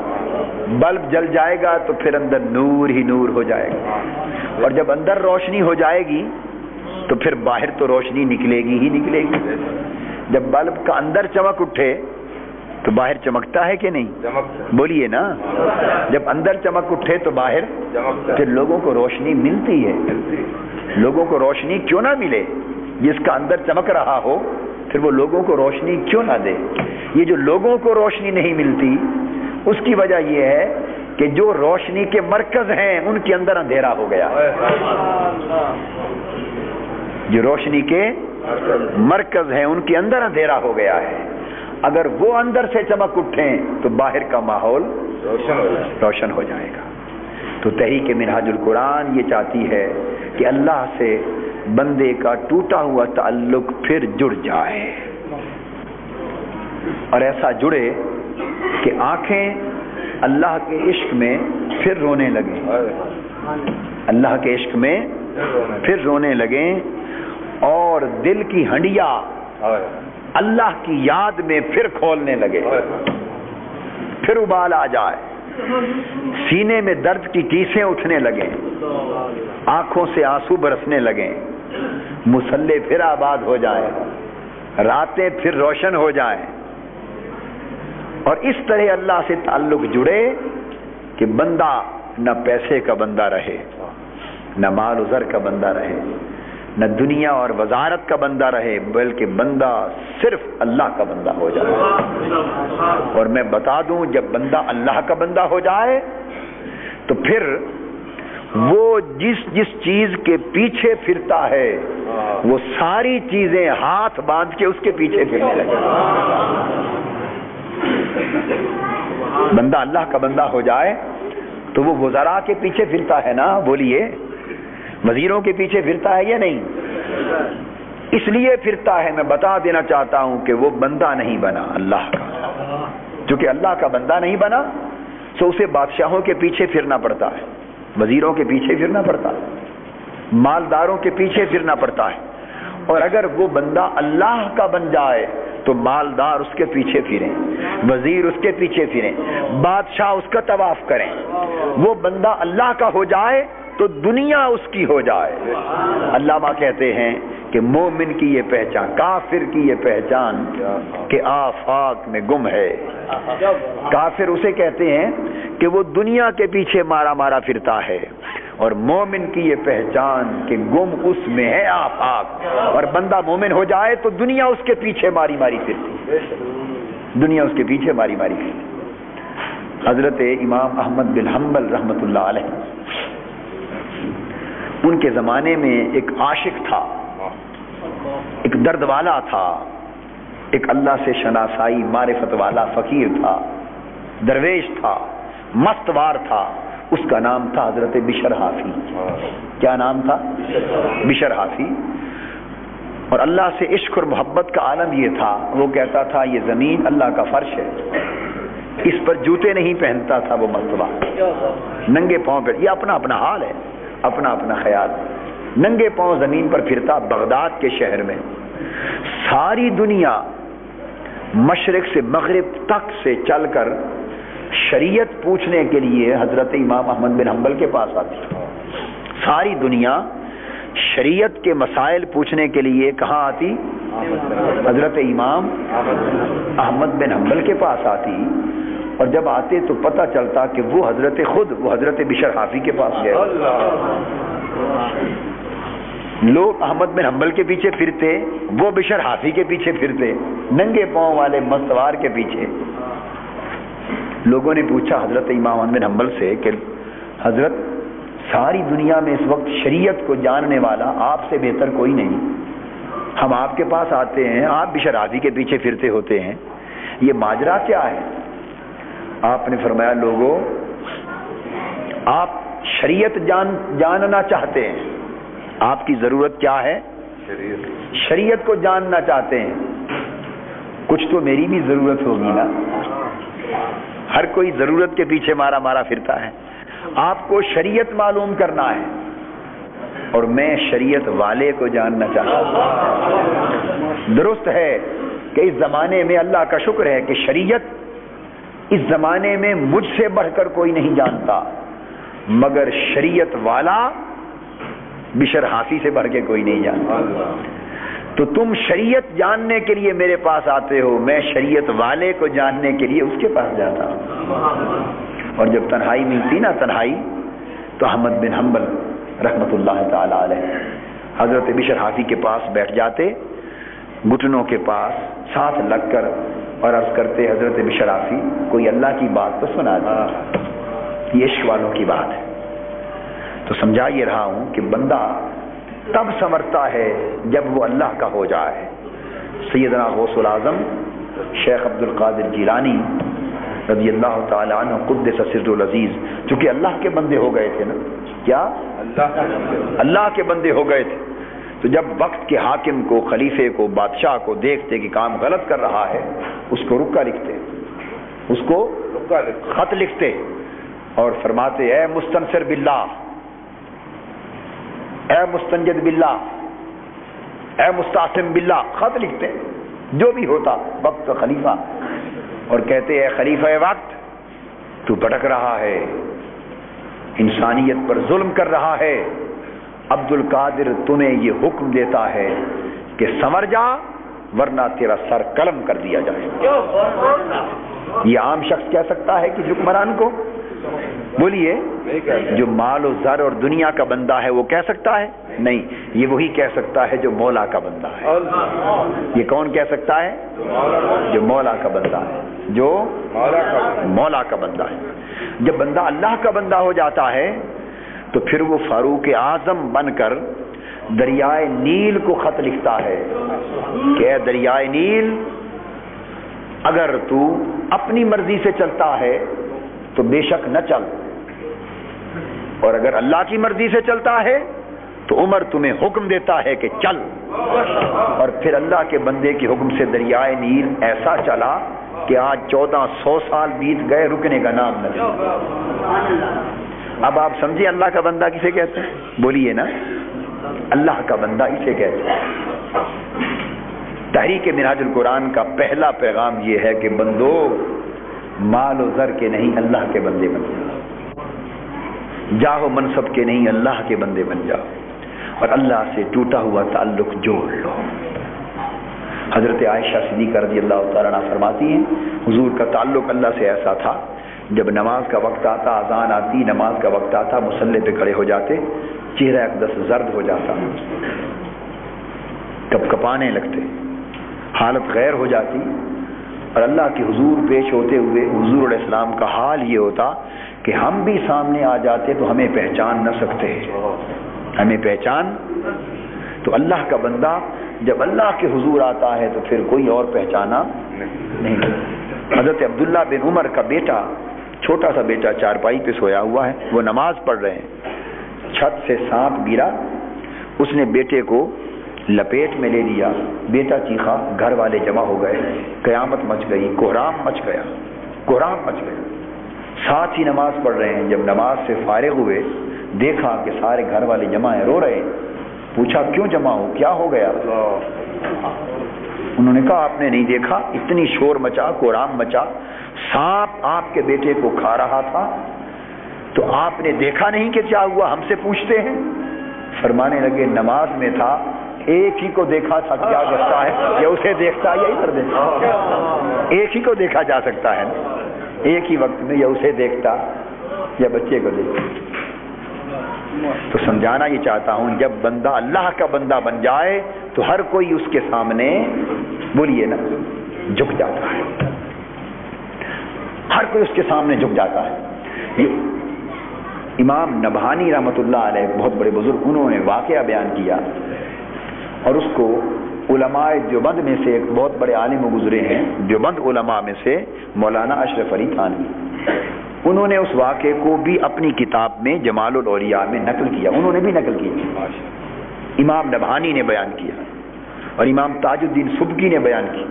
بلب جل جائے گا تو پھر اندر نور ہی نور ہو جائے گا. اور جب اندر روشنی ہو جائے گی تو پھر باہر تو روشنی نکلے گی ہی نکلے گی. جب بلب کا اندر چمک اٹھے تو باہر چمکتا ہے کہ نہیں؟ بولیے نا. جب اندر چمک اٹھے تو باہر پھر لوگوں کو روشنی ملتی ہے. لوگوں کو روشنی کیوں نہ ملے؟ جس کا اندر چمک رہا ہو پھر وہ لوگوں کو روشنی کیوں نہ دے؟ یہ جو لوگوں کو روشنی نہیں ملتی اس کی وجہ یہ ہے کہ جو روشنی کے مرکز ہیں ان کے اندر اندھیرا ہو گیا. جو روشنی کے مرکز ہیں ان کے اندر اندھیرا ہو گیا ہے. اگر وہ اندر سے چمک اٹھیں تو باہر کا ماحول روشن ہو جائے گا. تو تحریک منہاج القرآن یہ چاہتی ہے کہ اللہ سے بندے کا ٹوٹا ہوا تعلق پھر جڑ جائے اور ایسا جڑے کہ آنکھیں اللہ کے عشق میں پھر رونے لگیں. اللہ کے عشق میں پھر رونے لگیں اور دل کی ہنڈیا اللہ کی یاد میں پھر کھولنے لگے. پھر ابال آ جائے, سینے میں درد کی ٹیسیں اٹھنے لگیں, آنکھوں سے آنسو برسنے لگیں, مصلے پھر آباد ہو جائیں, راتیں پھر روشن ہو جائیں, اور اس طرح اللہ سے تعلق جڑے کہ بندہ نہ پیسے کا بندہ رہے, نہ مال و زر کا بندہ رہے, نہ دنیا اور وزارت کا بندہ رہے, بلکہ بندہ صرف اللہ کا بندہ ہو جائے. اور میں بتا دوں, جب بندہ اللہ کا بندہ ہو جائے تو پھر وہ جس چیز کے پیچھے پھرتا ہے وہ ساری چیزیں ہاتھ باندھ کے اس کے پیچھے پھرنے لگے. بندہ اللہ کا بندہ ہو جائے تو وہ وزراء کے پیچھے پھرتا ہے نا, بولیے, وزیروں کے پیچھے پھرتا ہے یا نہیں؟ اس لیے پھرتا ہے, میں بتا دینا چاہتا ہوں کہ وہ بندہ نہیں بنا اللہ کا. چونکہ اللہ کا بندہ نہیں بنا تو اسے بادشاہوں کے پیچھے پھرنا پڑتا ہے, وزیروں کے پیچھے پھرنا پڑتا ہے, مالداروں کے پیچھے پھرنا پڑتا ہے. اور اگر وہ بندہ اللہ کا بن جائے تو مالدار اس کے پیچھے پھریں, وزیر اس کے پیچھے پھریں, بادشاہ اس کا طواف کریں. وہ بندہ اللہ کا ہو جائے تو دنیا اس کی ہو جائے. علامہ کہتے ہیں کہ مومن کی یہ پہچان, کافر کی یہ پہچان کہ آفاق میں گم ہے. کافر اسے کہتے ہیں کہ وہ دنیا کے پیچھے مارا مارا پھرتا ہے, اور مومن کی یہ پہچان کہ گم اس میں ہے آفاق. اور بندہ مومن ہو جائے تو دنیا اس کے پیچھے ماری ماری پھرتی, دنیا اس کے پیچھے ماری ماری پھرتی. حضرت امام احمد بن حنبل رحمۃ اللہ علیہ, ان کے زمانے میں ایک عاشق تھا, ایک درد والا تھا, ایک اللہ سے شناسائی معرفت والا فقیر تھا, درویش تھا, مستوار تھا. اس کا نام تھا حضرت بشر حافی. کیا نام تھا؟ بشر حافی. اور اللہ سے عشق اور محبت کا عالم یہ تھا, وہ کہتا تھا یہ زمین اللہ کا فرش ہے, اس پر جوتے نہیں پہنتا تھا وہ مستوار, ننگے پاؤں پہ. یہ اپنا اپنا حال ہے, اپنا اپنا خیال. ننگے پاؤں زمین پر پھرتا بغداد کے شہر میں. ساری دنیا مشرق سے مغرب تک سے چل کر شریعت پوچھنے کے لیے حضرت امام احمد بن حنبل کے پاس آتی. ساری دنیا شریعت کے مسائل پوچھنے کے لیے کہاں آتی؟ حضرت امام احمد بن حنبل کے پاس آتی. اور جب آتے تو پتہ چلتا کہ وہ حضرت بشر حافی کے پاس گئے. لوگ احمد بن حنبل کے پیچھے پھرتے, وہ بشر حافی کے پیچھے پھرتے, ننگے پاؤں والے مستوار کے پیچھے. لوگوں نے پوچھا حضرت امام احمد بن حنبل سے کہ حضرت, ساری دنیا میں اس وقت شریعت کو جاننے والا آپ سے بہتر کوئی نہیں, ہم آپ کے پاس آتے ہیں, آپ بشر حافی کے پیچھے پھرتے ہوتے ہیں, یہ ماجرا کیا ہے؟ آپ نے فرمایا, لوگوں, آپ شریعت جاننا چاہتے ہیں, آپ کی ضرورت کیا ہے؟ شریعت کو جاننا چاہتے ہیں. کچھ تو میری بھی ضرورت ہوگی نا. ہر کوئی ضرورت کے پیچھے مارا مارا پھرتا ہے. آپ کو شریعت معلوم کرنا ہے اور میں شریعت والے کو جاننا چاہتا ہوں. درست ہے کہ اس زمانے میں اللہ کا شکر ہے کہ شریعت اس زمانے میں مجھ سے بڑھ کر کوئی نہیں جانتا، مگر شریعت والا بشر حافی سے بڑھ کے کوئی نہیں جانتا. تو تم شریعت جاننے کے لیے میرے پاس آتے ہو، میں شریعت والے کو جاننے کے لیے اس کے پاس جاتا ہوں. اور جب تنہائی ملتی نا تنہائی، تو احمد بن حنبل رحمت اللہ تعالی علیہ حضرت بشر حافی کے پاس بیٹھ جاتے، گھٹنوں کے پاس ساتھ لگ کر اور عرض کرتے حضرت بشر حافی کوئی اللہ کی بات تو سنا دے، یہ عشق والوں کی بات ہے. تو سمجھا یہ رہا ہوں کہ بندہ تب سنورتا ہے جب وہ اللہ کا ہو جائے. سیدنا غوث العظم شیخ عبد القادر جیلانی رضی اللہ تعالی عنہ قدس سر العزیز، چونکہ اللہ کے بندے ہو گئے تھے نا، کیا اللہ کے بندے ہو گئے تھے، تو جب وقت کے حاکم کو، خلیفے کو، بادشاہ کو دیکھتے کہ کام غلط کر رہا ہے، اس کو رکا لکھتے، اس کو خط لکھتے اور فرماتے اے مستنصر باللہ، اے مستنجد باللہ، اے مستعصم باللہ، خط لکھتے جو بھی ہوتا وقت کا خلیفہ، اور کہتے اے خلیفہ وقت تو بھٹک رہا ہے، انسانیت پر ظلم کر رہا ہے، عبد القادر تمہیں یہ حکم دیتا ہے کہ سنور جا ورنہ تیرا سر قلم کر دیا جائے. یہ عام شخص کہہ سکتا ہے کہ حکمران کو؟ بولیے، جو مال و زر اور دنیا کا بندہ ہے وہ کہہ سکتا ہے؟ نہیں، یہ وہی کہہ سکتا ہے جو مولا کا بندہ ہے. یہ کون کہہ سکتا ہے؟ جو مولا کا بندہ ہے، جو مولا کا بندہ ہے. جب بندہ اللہ کا بندہ ہو جاتا ہے تو پھر وہ فاروق اعظم بن کر دریائے نیل کو خط لکھتا ہے کہ اے دریائے نیل، اگر تو اپنی مرضی سے چلتا ہے تو بے شک نہ چل، اور اگر اللہ کی مرضی سے چلتا ہے تو عمر تمہیں حکم دیتا ہے کہ چل. اور پھر اللہ کے بندے کے حکم سے دریائے نیل ایسا چلا کہ آج 1400 سال بیت گئے، رکنے کا نام نہ لیا. اب آپ سمجھے اللہ کا بندہ کسے کہتے ہیں؟ بولیے نا، اللہ کا بندہ اسے کہتے ہیں. تحریک منہاج القرآن کا پہلا پیغام یہ ہے کہ بندو مال و زر کے نہیں اللہ کے بندے بن جاؤ، جاہ و منصب کے نہیں اللہ کے بندے بن جاؤ، اور اللہ سے ٹوٹا ہوا تعلق جوڑ لو. حضرت عائشہ صدیقہ رضی اللہ تعالیٰ عنہ فرماتی ہیں حضور کا تعلق اللہ سے ایسا تھا، جب نماز کا وقت آتا، اذان آتی، نماز کا وقت آتا، مصلی پہ کھڑے ہو جاتے، چہرہ اقدس زرد ہو جاتا، کپ کپانے لگتے، حالت غیر ہو جاتی، اور اللہ کے حضور پیش ہوتے ہوئے حضور علیہ السلام کا حال یہ ہوتا کہ ہم بھی سامنے آ جاتے تو ہمیں پہچان نہ سکتے، ہمیں پہچان. تو اللہ کا بندہ جب اللہ کے حضور آتا ہے تو پھر کوئی اور پہچانا نہیں. حضرت عبداللہ بن عمر کا بیٹا، چھوٹا سا بیٹا چارپائی پہ سویا ہوا ہے، وہ نماز پڑھ رہے ہیں، چھت سے سانپ گرا، اس نے بیٹے کو لپیٹ میں لے لیا، بیٹا چیخا، گھر والے جمع ہو گئے، قیامت مچ گئی، کوہرام مچ گیا، کوہرام مچ گیا. ساتھ ہی نماز پڑھ رہے ہیں، جب نماز سے فارغ ہوئے دیکھا کہ سارے گھر والے جمع ہیں، رو رہے ہیں. پوچھا کیوں جمع ہو، کیا ہو گیا؟ انہوں نے کہا آپ نے نہیں دیکھا، اتنی شور مچا، کوہرام مچا، سانپ آپ کے بیٹے کو کھا رہا تھا، تو آپ نے دیکھا نہیں کہ کیا ہوا، ہم سے پوچھتے ہیں؟ فرمانے لگے نماز میں تھا، ایک ہی کو دیکھا تھا، کیا کرتا ہے یا اسے دیکھتا ہے یا ادھر دیکھتا، ایک ہی کو دیکھا جا سکتا ہے، ایک ہی وقت میں، یا اسے دیکھتا یا بچے کو دیکھتا. تو سمجھانا یہ چاہتا ہوں جب بندہ اللہ کا بندہ بن جائے تو ہر کوئی اس کے سامنے، بولیے نا، جھک جاتا ہے، ہر کوئی اس کے سامنے جھک جاتا ہے. یہ امام نبہانی رحمۃ اللہ علیہ بہت بڑے بزرگ، انہوں نے واقعہ بیان کیا، اور اس کو علماء دیوبند میں سے ایک بہت بڑے عالم گزرے ہیں دیوبند علماء میں سے مولانا اشرف علی تھانوی، انہوں نے اس واقعے کو بھی اپنی کتاب میں جمال الاولیاء میں نقل کیا، انہوں نے بھی نقل کیا، امام نبہانی نے بیان کیا اور امام تاج الدین سبکی نے بیان کی.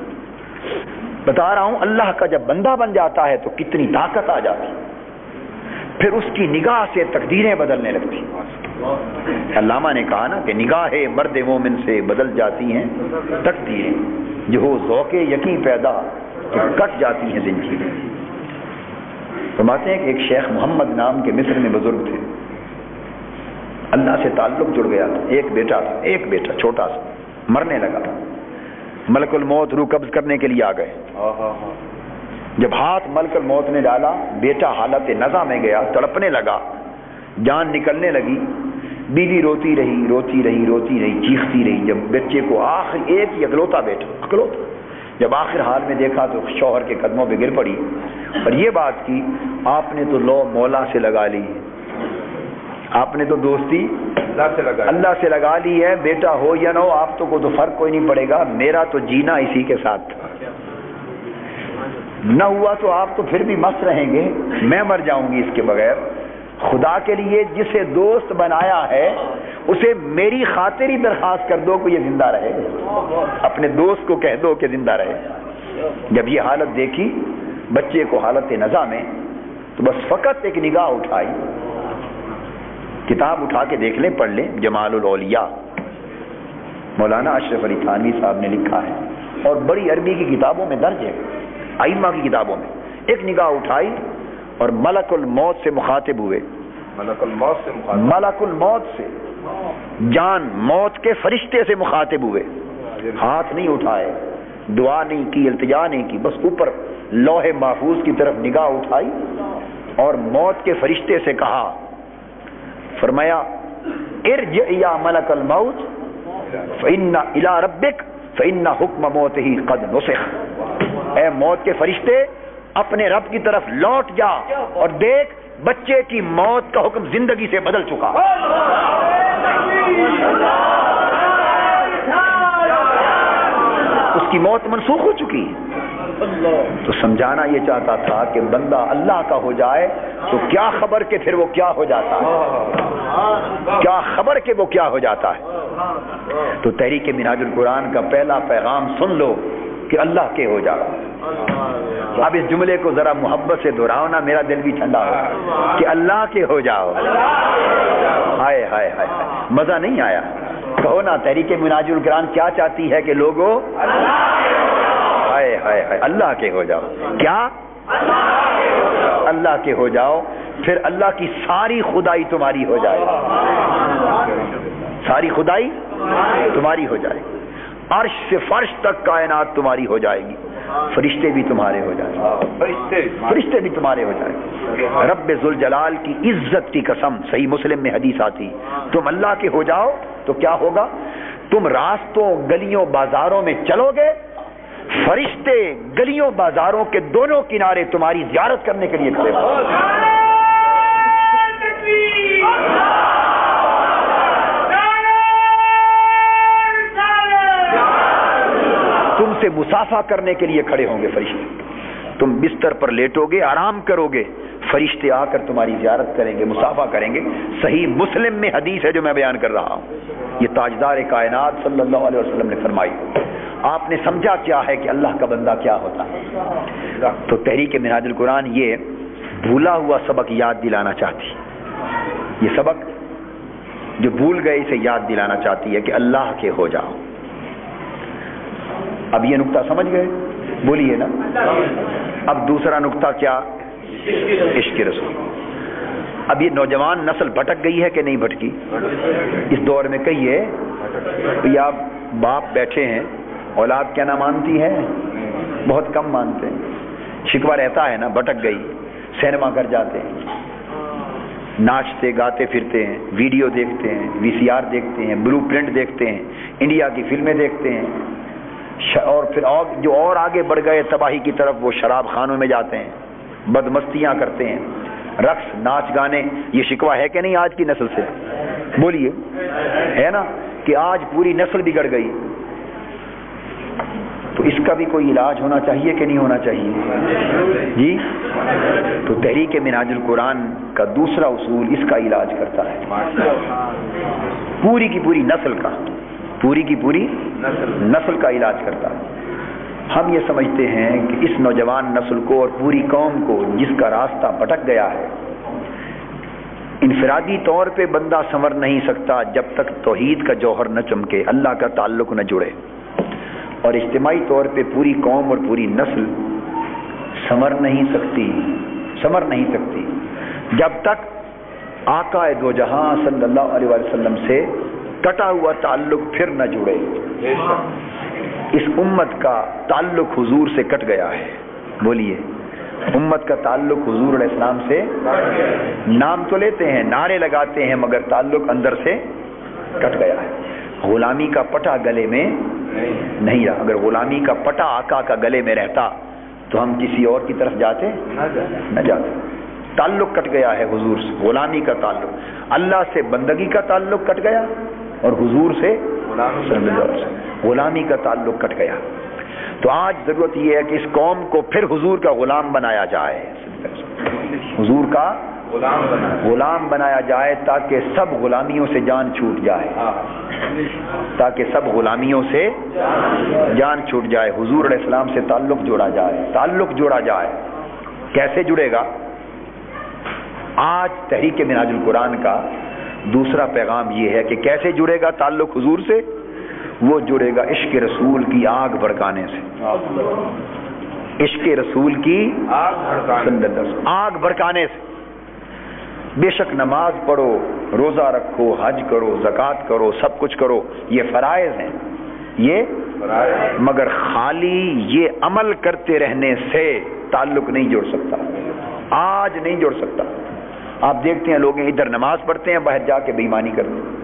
بتا رہا ہوں اللہ کا جب بندہ بن جاتا ہے تو کتنی طاقت آ جاتی، پھر اس کی نگاہ سے تقدیریں بدلنے لگتی. علامہ نے کہا نا کہ نگاہ مرد مومن سے بدل جاتی ہیں تقدیریں، جو ہو ذوق یقین پیدا کہ کٹ جاتی ہیں زنجیریں. فرماتے ہیں کہ ایک شیخ محمد نام کے مصر میں بزرگ تھے، اللہ سے تعلق جڑ گیا تھا. ایک بیٹا چھوٹا سا مرنے لگا، ملک الموت روح قبض کرنے کے لیے آ گئے. جب ہاتھ ملک الموت نے ڈالا، بیٹا حالت نزع میں گیا، تڑپنے لگا، جان نکلنے لگی. بیوی روتی رہی چیختی رہی. جب بچے کو آخر ایک ہی اکلوتا بیٹا جب آخر حال میں دیکھا تو شوہر کے قدموں پہ گر پڑی اور یہ بات کی، آپ نے تو لو مولا سے لگا لی، آپ نے تو دوستی اللہ سے لگا لی ہے. بیٹا ہو یا نہ ہو آپ کو تو فرق کوئی نہیں پڑے گا، میرا تو جینا اسی کے ساتھ تھا. نہ ہوا تو آپ تو پھر بھی مست رہیں گے، میں مر جاؤں گی اس کے بغیر. خدا کے لیے جسے دوست بنایا ہے اسے میری خاطر ہی درخواست کر دو کہ یہ زندہ رہے، اپنے دوست کو کہہ دو کہ زندہ رہے. جب یہ حالت دیکھی بچے کو حالت نزع میں، تو بس فقط ایک نگاہ اٹھائی، کتاب اٹھا کے دیکھ لیں، پڑھ لیں، جمال الاولیاء مولانا اشرف علی تھانوی صاحب نے لکھا ہے اور بڑی عربی کی کتابوں میں درج ہے، ائمہ کی کتابوں میں. ایک نگاہ اٹھائی اور ملک الموت سے مخاطب ہوئے. ملک الموت سے، جان موت کے فرشتے سے مخاطب ہوئے. ہاتھ نہیں اٹھائے، دعا نہیں کی، التجا نہیں کی، بس اوپر لوح محفوظ کی طرف نگاہ اٹھائی اور موت کے فرشتے سے کہا، فرمایا ارجع یا ملک الموت فإن إلی ربک فإن حکم موتہ قد نسخ. اے موت کے فرشتے اپنے رب کی طرف لوٹ جا اور دیکھ بچے کی موت کا حکم زندگی سے بدل چکا. اس کی موت منسوخ ہو چکی ہے. تو سمجھانا یہ چاہتا تھا کہ بندہ اللہ کا ہو جائے تو کیا خبر کہ پھر وہ کیا ہو جاتا ہے، کیا خبر کہ وہ کیا ہو جاتا ہے. تو تحریک منہاج القرآن کا پہلا پیغام سن لو کہ اللہ کے ہو جاؤ. اب اس جملے کو ذرا محبت سے دہراؤ نا، میرا دل بھی ٹھنڈا ہو کہ اللہ کے ہو جاؤ. ہائے ہائے ہائے، مزہ نہیں آیا؟ کہو نا تحریک منہاج القرآن کیا چاہتی ہے کہ لوگوں ہائے ہائے ہائے اللہ کے ہو جاؤ. کیا اللہ کے ہو جاؤ، پھر اللہ کی ساری خدائی تمہاری ہو جائے، ساری خدائی تمہاری ہو جائے. عرش سے فرش تک کائنات تمہاری ہو جائے گی، فرشتے بھی تمہارے ہو جائیں گے، فرشتے بھی تمہارے ہو جائیں گے. رب ذوالجلال کی عزت کی قسم، صحیح مسلم میں حدیث آتی، تم اللہ کے ہو جاؤ تو کیا ہوگا؟ تم راستوں گلیوں بازاروں میں چلو گے، فرشتے گلیوں بازاروں کے دونوں کنارے تمہاری زیارت کرنے کے لیے کھڑے ہوں گے. تم سے مصافحہ کرنے کے لیے کھڑے ہوں گے فرشتے. تم بستر پر لیٹو گے، آرام کرو گے، فرشتے آ کر تمہاری زیارت کریں گے، مصافحہ کریں گے. صحیح مسلم میں حدیث ہے جو میں بیان کر رہا ہوں، یہ تاجدار کائنات صلی اللہ علیہ وسلم نے فرمائی. آپ نے سمجھا کیا ہے کہ اللہ کا بندہ کیا ہوتا ہے؟ تو تحریک منہاج القرآن یہ بھولا ہوا سبق یاد دلانا چاہتی، یہ سبق جو بھول گئے اسے یاد دلانا چاہتی ہے کہ اللہ کے ہو جاؤ. اب یہ نقطہ سمجھ گئے؟ بولیے نا. اب دوسرا نقطہ کیا؟ عشق رسول. اب یہ نوجوان نسل بھٹک گئی ہے کہ نہیں بھٹکی؟ اس دور میں کہیے آپ باپ بیٹھے ہیں، اولاد کیا نہ مانتی ہے؟ بہت کم مانتے ہیں. شکوہ رہتا ہے نا، بھٹک گئی. سینما گھر جاتے ہیں، ناچتے گاتے پھرتے ہیں، ویڈیو دیکھتے ہیں، وی سی آر دیکھتے ہیں، بلو پرنٹ دیکھتے ہیں، انڈیا کی فلمیں دیکھتے ہیں، اور پھر جو اور آگے بڑھ گئے تباہی کی طرف وہ شراب خانوں میں جاتے ہیں، بدمستیاں کرتے ہیں، رقص ناچ گانے. یہ شکوہ ہے کہ نہیں آج کی نسل سے؟ بولیے، ہے نا کہ آج پوری نسل بگڑ گئی. تو اس کا بھی کوئی علاج ہونا چاہیے کہ نہیں ہونا چاہیے جی؟ تو تحریک منہاج القرآن کا دوسرا اصول اس کا علاج کرتا ہے، پوری کی پوری نسل کا، پوری کی پوری نسل کا علاج کرتا ہے. ہم یہ سمجھتے ہیں کہ اس نوجوان نسل کو اور پوری قوم کو جس کا راستہ بھٹک گیا ہے، انفرادی طور پہ بندہ سنور نہیں سکتا جب تک توحید کا جوہر نہ چمکے، اللہ کا تعلق نہ جڑے، اور اجتماعی طور پہ پوری قوم اور پوری نسل سنور نہیں سکتی جب تک آقا دو جہاں صلی اللہ علیہ وسلم سے کٹا ہوا تعلق پھر نہ جڑے۔ اس امت کا تعلق حضور سے کٹ گیا ہے، بولیے امت کا تعلق حضور علیہ السلام سے، نام تو لیتے ہیں، نعرے لگاتے ہیں، مگر تعلق اندر سے کٹ گیا ہے۔ غلامی کا پٹا گلے میں نہیں رہا، اگر غلامی کا پٹا آقا کا گلے میں رہتا تو ہم کسی اور کی طرف جاتے نہ جاتے۔ تعلق کٹ گیا ہے حضور سے، غلامی کا تعلق، اللہ سے بندگی کا تعلق کٹ گیا، اور حضور سے غلامی کا تعلق کٹ گیا۔ تو آج ضرورت یہ ہے کہ اس قوم کو پھر حضور کا غلام بنایا جائے، حضور کا غلام بنایا جائے، تاکہ سب غلامیوں سے جان چھوٹ جائے، تاکہ سب غلامیوں سے جان چھوٹ جائے، حضور علیہ السلام سے تعلق جوڑا جائے۔ کیسے جڑے گا؟ آج تحریک منہاج القرآن کا دوسرا پیغام یہ ہے کہ کیسے جڑے گا تعلق حضور سے؟ وہ جڑے گا عشق رسول کی آگ بھڑکانے سے، عشق رسول کی آگ بھڑکانے سے۔ بے شک نماز پڑھو، روزہ رکھو، حج کرو، زکوٰۃ کرو، سب کچھ کرو، یہ فرائض ہیں، مگر خالی یہ عمل کرتے رہنے سے تعلق نہیں جڑ سکتا، آج نہیں جڑ سکتا۔ آپ دیکھتے ہیں لوگ ادھر نماز پڑھتے ہیں، باہر جا کے بے ایمانی کرتے ہیں،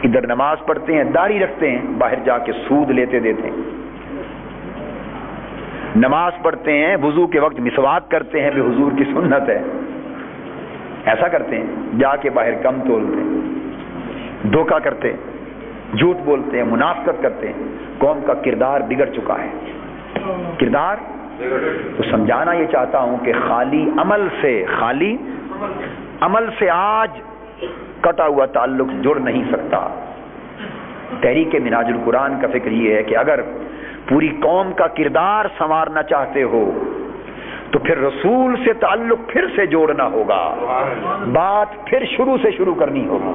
ادھر نماز پڑھتے ہیں، داڑھی رکھتے ہیں، باہر جا کے سود لیتے دیتے ہیں، نماز پڑھتے ہیں، وضو کے وقت مسواک کرتے ہیں، بھی حضور کی سنت ہے، ایسا کرتے ہیں، جا کے باہر کم تولتے ہیں، دھوکہ کرتے ہیں، جھوٹ بولتے ہیں، منافقت کرتے ہیں۔ قوم کا کردار بگڑ چکا ہے، کردار تو سمجھانا یہ چاہتا ہوں کہ خالی عمل سے آج کٹا ہوا تعلق جڑ نہیں سکتا۔ تحریک منہاج القرآن کا فکر یہ ہے کہ اگر پوری قوم کا کردار سنوارنا چاہتے ہو تو پھر رسول سے تعلق پھر سے جوڑنا ہوگا، بات پھر شروع سے شروع کرنی ہوگی،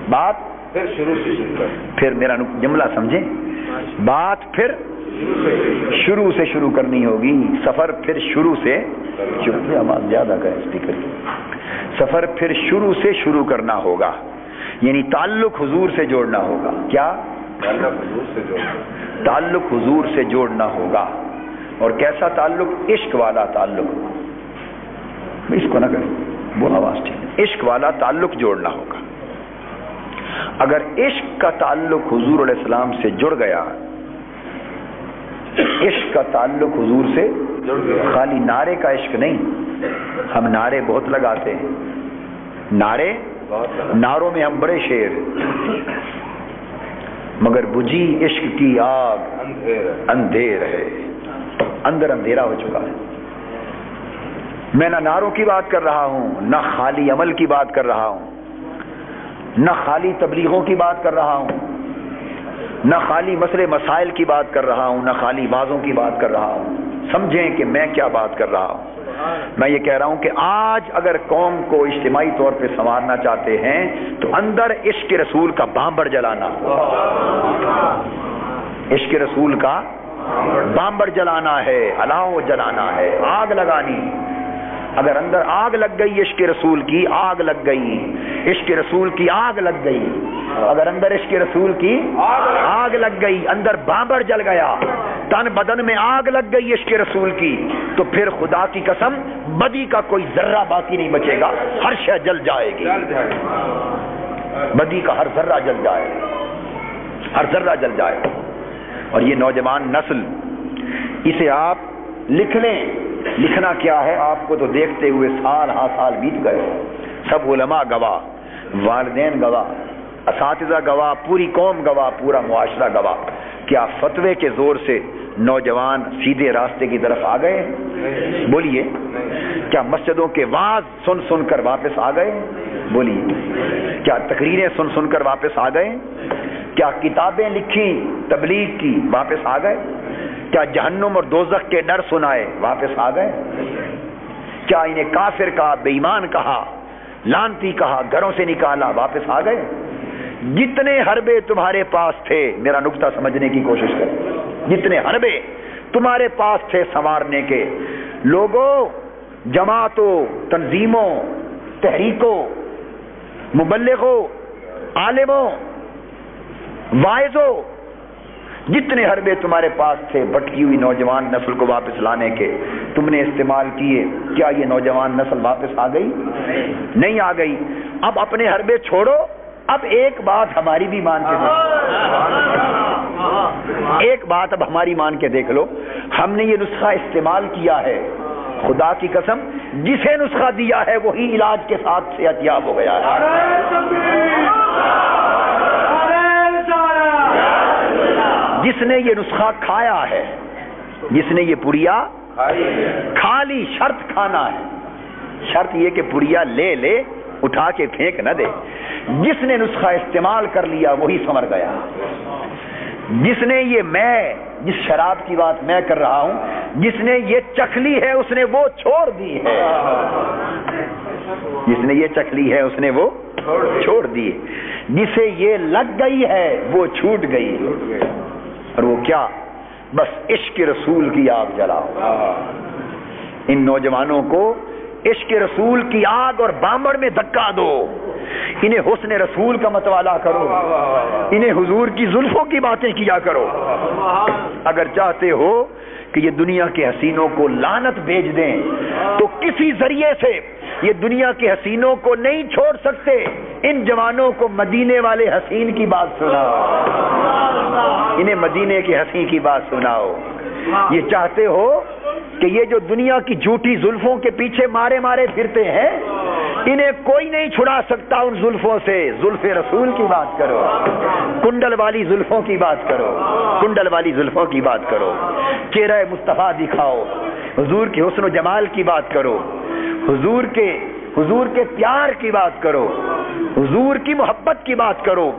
بات پھر میرا جملہ سمجھیں، بات پھر شروع سے شروع کرنی ہوگی، سفر پھر شروع سے آواز زیادہ کریں اسپیکر کی، سفر پھر شروع سے شروع کرنا ہوگا، یعنی تعلق حضور سے جوڑنا ہوگا۔ کیا تعلق حضور سے جوڑنا ہوگا، اور کیسا تعلق؟ عشق والا تعلق، اس کو نہ کریں وہ آواز ٹھیک، عشق والا تعلق جوڑنا ہوگا۔ اگر عشق کا تعلق حضور علیہ السلام سے جڑ گیا، عشق کا تعلق حضور سے خالی نعرے کا عشق نہیں، ہم نعرے بہت لگاتے ہیں، نعروں میں ہم بڑے شیر، مگر بجھی عشق کی آگ اندھیر ہے، اندر اندھیرا ہو چکا ہے۔ میں نہ نعروں کی بات کر رہا ہوں، نہ خالی عمل کی بات کر رہا ہوں، نہ خالی تبلیغوں کی بات کر رہا ہوں، نہ خالی مسئلے مسائل کی بات کر رہا ہوں، نہ خالی بازوں کی بات کر رہا ہوں۔ سمجھیں کہ میں کیا بات کر رہا ہوں۔ میں یہ کہہ رہا ہوں کہ آج اگر قوم کو اجتماعی طور پہ سنوارنا چاہتے ہیں تو اندر عشق رسول کا بامبر جلانا، عشق رسول کا بامبر جلانا ہے، الاؤ جلانا ہے، آگ لگانی۔ اگر اندر آگ لگ گئی عشق رسول کی، آگ لگ گئی، عشق رسول کی آگ لگ گئی، اگر اندر عشق رسول کی آگ لگ گئی، اندر بامبر جل گیا، تن بدن میں آگ لگ گئی عشق رسول کی، تو پھر خدا کی قسم بدی کا کوئی ذرہ باقی نہیں بچے گا، ہر شے جل جائے گی، بدی کا ہر ذرہ جل جائے، ہر ذرہ جل جائے۔ اور یہ نوجوان نسل، اسے آپ لکھ لیں، لکھنا کیا ہے آپ کو تو دیکھتے ہوئے سال ہا سال بیت گئے، سب علماء گواہ، والدین گواہ، اساتذہ گواہ، پوری قوم گواہ، پورا معاشرہ گواہ۔ کیا فتوے کے زور سے نوجوان سیدھے راستے کی طرف آ گئے؟ بولیے، کیا مسجدوں کے وعظ سن سن کر واپس آ گئے؟ بولیے، کیا تقریریں سن سن کر واپس آ گئے؟ کیا کتابیں لکھی تبلیغ کی، واپس آ گئے؟ کیا جہنم اور دوزخ کے ڈر سنائے، واپس آ گئے؟ کیا انہیں کافر کہا، بے ایمان کہا، لعنتی کہا، گھروں سے نکالا، واپس آ گئے؟ جتنے حربے تمہارے پاس تھے، میرا نقطہ سمجھنے کی کوشش کریں، جتنے حربے تمہارے پاس تھے سنوارنے کے، لوگوں، جماعتوں، تنظیموں، تحریکوں، مبلغوں، عالموں، واعظوں، جتنے حربے تمہارے پاس تھے بھٹکی ہوئی نوجوان نسل کو واپس لانے کے، تم نے استعمال کیے، کیا یہ نوجوان نسل واپس آ گئی؟ نہیں آ گئی۔ اب اپنے حربے چھوڑو، اب ایک بات ہماری بھی مان کے ایک بات اب ہماری مان کے دیکھ لو، ہم نے یہ نسخہ استعمال کیا ہے، خدا کی قسم جسے نسخہ دیا ہے وہی علاج کے ساتھ صحت یاب ہو گیا ہے۔ جس نے یہ نسخہ کھایا ہے، جس نے یہ پڑیا کھا لی، شرط کھانا ہے، شرط یہ کہ پڑیا لے لے، اٹھا کے پھینک نہ دے۔ جس نے نسخہ استعمال کر لیا وہی سنور گیا۔ جس نے یہ جس شراب کی بات میں کر رہا ہوں، جس نے یہ چکھ لی ہے اس نے وہ چھوڑ دی ہے، جس نے یہ چکھ لی ہے اس نے وہ چھوڑ دی، جسے یہ لگ گئی ہے وہ چھوٹ گئی، اور وہ کیا؟ بس عشق رسول کی آگ جلاؤ۔ ان نوجوانوں کو عشق رسول کی آگ اور بامبڑ میں دھکا دو، انہیں حسن رسول کا مطالعہ کرو، انہیں حضور کی زلفوں کی باتیں کیا کرو۔ اگر چاہتے ہو کہ یہ دنیا کے حسینوں کو لعنت بھیج دیں تو کسی ذریعے سے یہ دنیا کے حسینوں کو نہیں چھوڑ سکتے، ان جوانوں کو مدینے والے حسین کی بات سناؤ، انہیں مدینے کے حسین کی بات سناؤ۔ یہ چاہتے ہو کہ یہ جو دنیا کی جھوٹی زلفوں کے پیچھے مارے مارے پھرتے ہیں، انہیں کوئی نہیں چھڑا سکتا ان زلفوں سے، زلف رسول کی بات کرو، کنڈل والی زلفوں کی بات کرو، کنڈل والی زلفوں کی بات کرو، چہرہ مصطفیٰ دکھاؤ، حضور کے حسن و جمال کی بات کرو، حضور کے پیار کی بات کرو، حضور کی محبت کی بات کرو،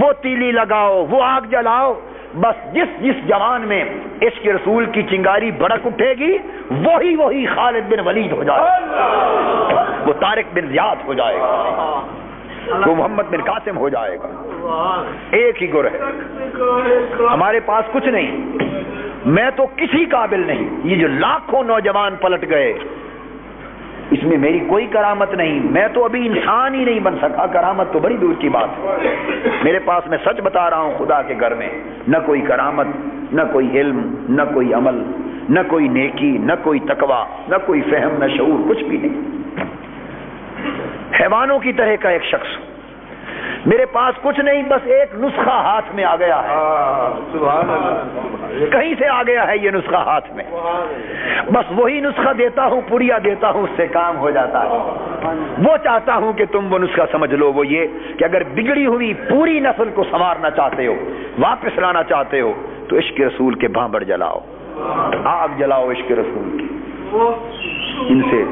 وہ تیلی لگاؤ، وہ آگ جلاؤ۔ بس جس جوان میں عشق رسول کی چنگاری بڑک اٹھے گی وہی خالد بن ولید ہو جائے گا، وہ طارق بن زیاد ہو جائے گا، وہ محمد بن قاسم ہو جائے گا۔ ایک ہی گر ہے، ہمارے پاس کچھ نہیں، میں تو کسی قابل نہیں، یہ جو لاکھوں نوجوان پلٹ گئے اس میں میری کوئی کرامت نہیں، میں تو ابھی انسان ہی نہیں بن سکا، کرامت تو بڑی دور کی بات ہے۔ میرے پاس، میں سچ بتا رہا ہوں خدا کے گھر میں، نہ کوئی کرامت، نہ کوئی علم، نہ کوئی عمل، نہ کوئی نیکی، نہ کوئی تقوی، نہ کوئی فہم، نہ شعور، کچھ بھی نہیں، حیوانوں کی طرح کا ایک شخص۔ میرے پاس کچھ نہیں، بس ایک نسخہ ہاتھ میں آ گیا ہے، کہیں سے آ گیا ہے یہ نسخہ ہاتھ میں، بس وہی نسخہ دیتا ہوں، پڑیا دیتا ہوں، اس سے کام ہو جاتا ہے۔ وہ چاہتا ہوں کہ تم وہ نسخہ سمجھ لو، وہ یہ کہ اگر بگڑی ہوئی پوری نسل کو سنوارنا چاہتے ہو، واپس لانا چاہتے ہو، تو عشق رسول کے بھانبڑ جلاؤ، آگ جلاؤ عشق رسول کی۔ ان سے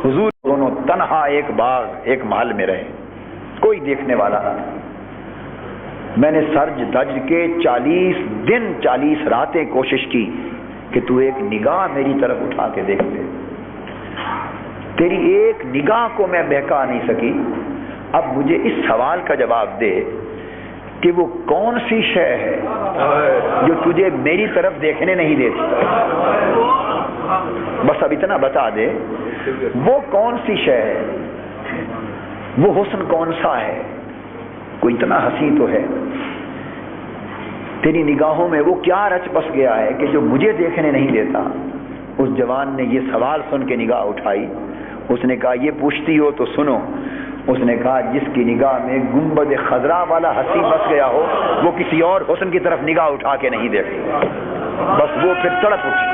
حضور دونوں تنہا ایک باغ، ایک محل میں رہے، کوئی دیکھنے والا نہ تھا۔ میں نے سرج دج کے 40 دن 40 راتیں کوشش کی کہ تو ایک نگاہ میری طرف اٹھا کے دیکھ لے، تیری ایک نگاہ کو میں بہکا نہیں سکی۔ اب مجھے اس سوال کا جواب دے کہ وہ کون سی شے ہے جو تجھے میری طرف دیکھنے نہیں دیتی، بس اب اتنا بتا دے، وہ کون سی شے ہے، وہ حسن کون سا ہے، کوئی اتنا حسین تو ہے، تیری نگاہوں میں وہ کیا رچ بس گیا ہے کہ جو مجھے دیکھنے نہیں دیتا۔ اس جوان نے یہ سوال سن کے نگاہ اٹھائی، اس نے کہا یہ پوچھتی ہو تو سنو۔ اس نے کہا جس کی نگاہ میں گنبد خضرا والا حسین بس گیا ہو وہ کسی اور حسن کی طرف نگاہ اٹھا کے نہیں دیکھتی، بس وہ پھر تڑپ اٹھی،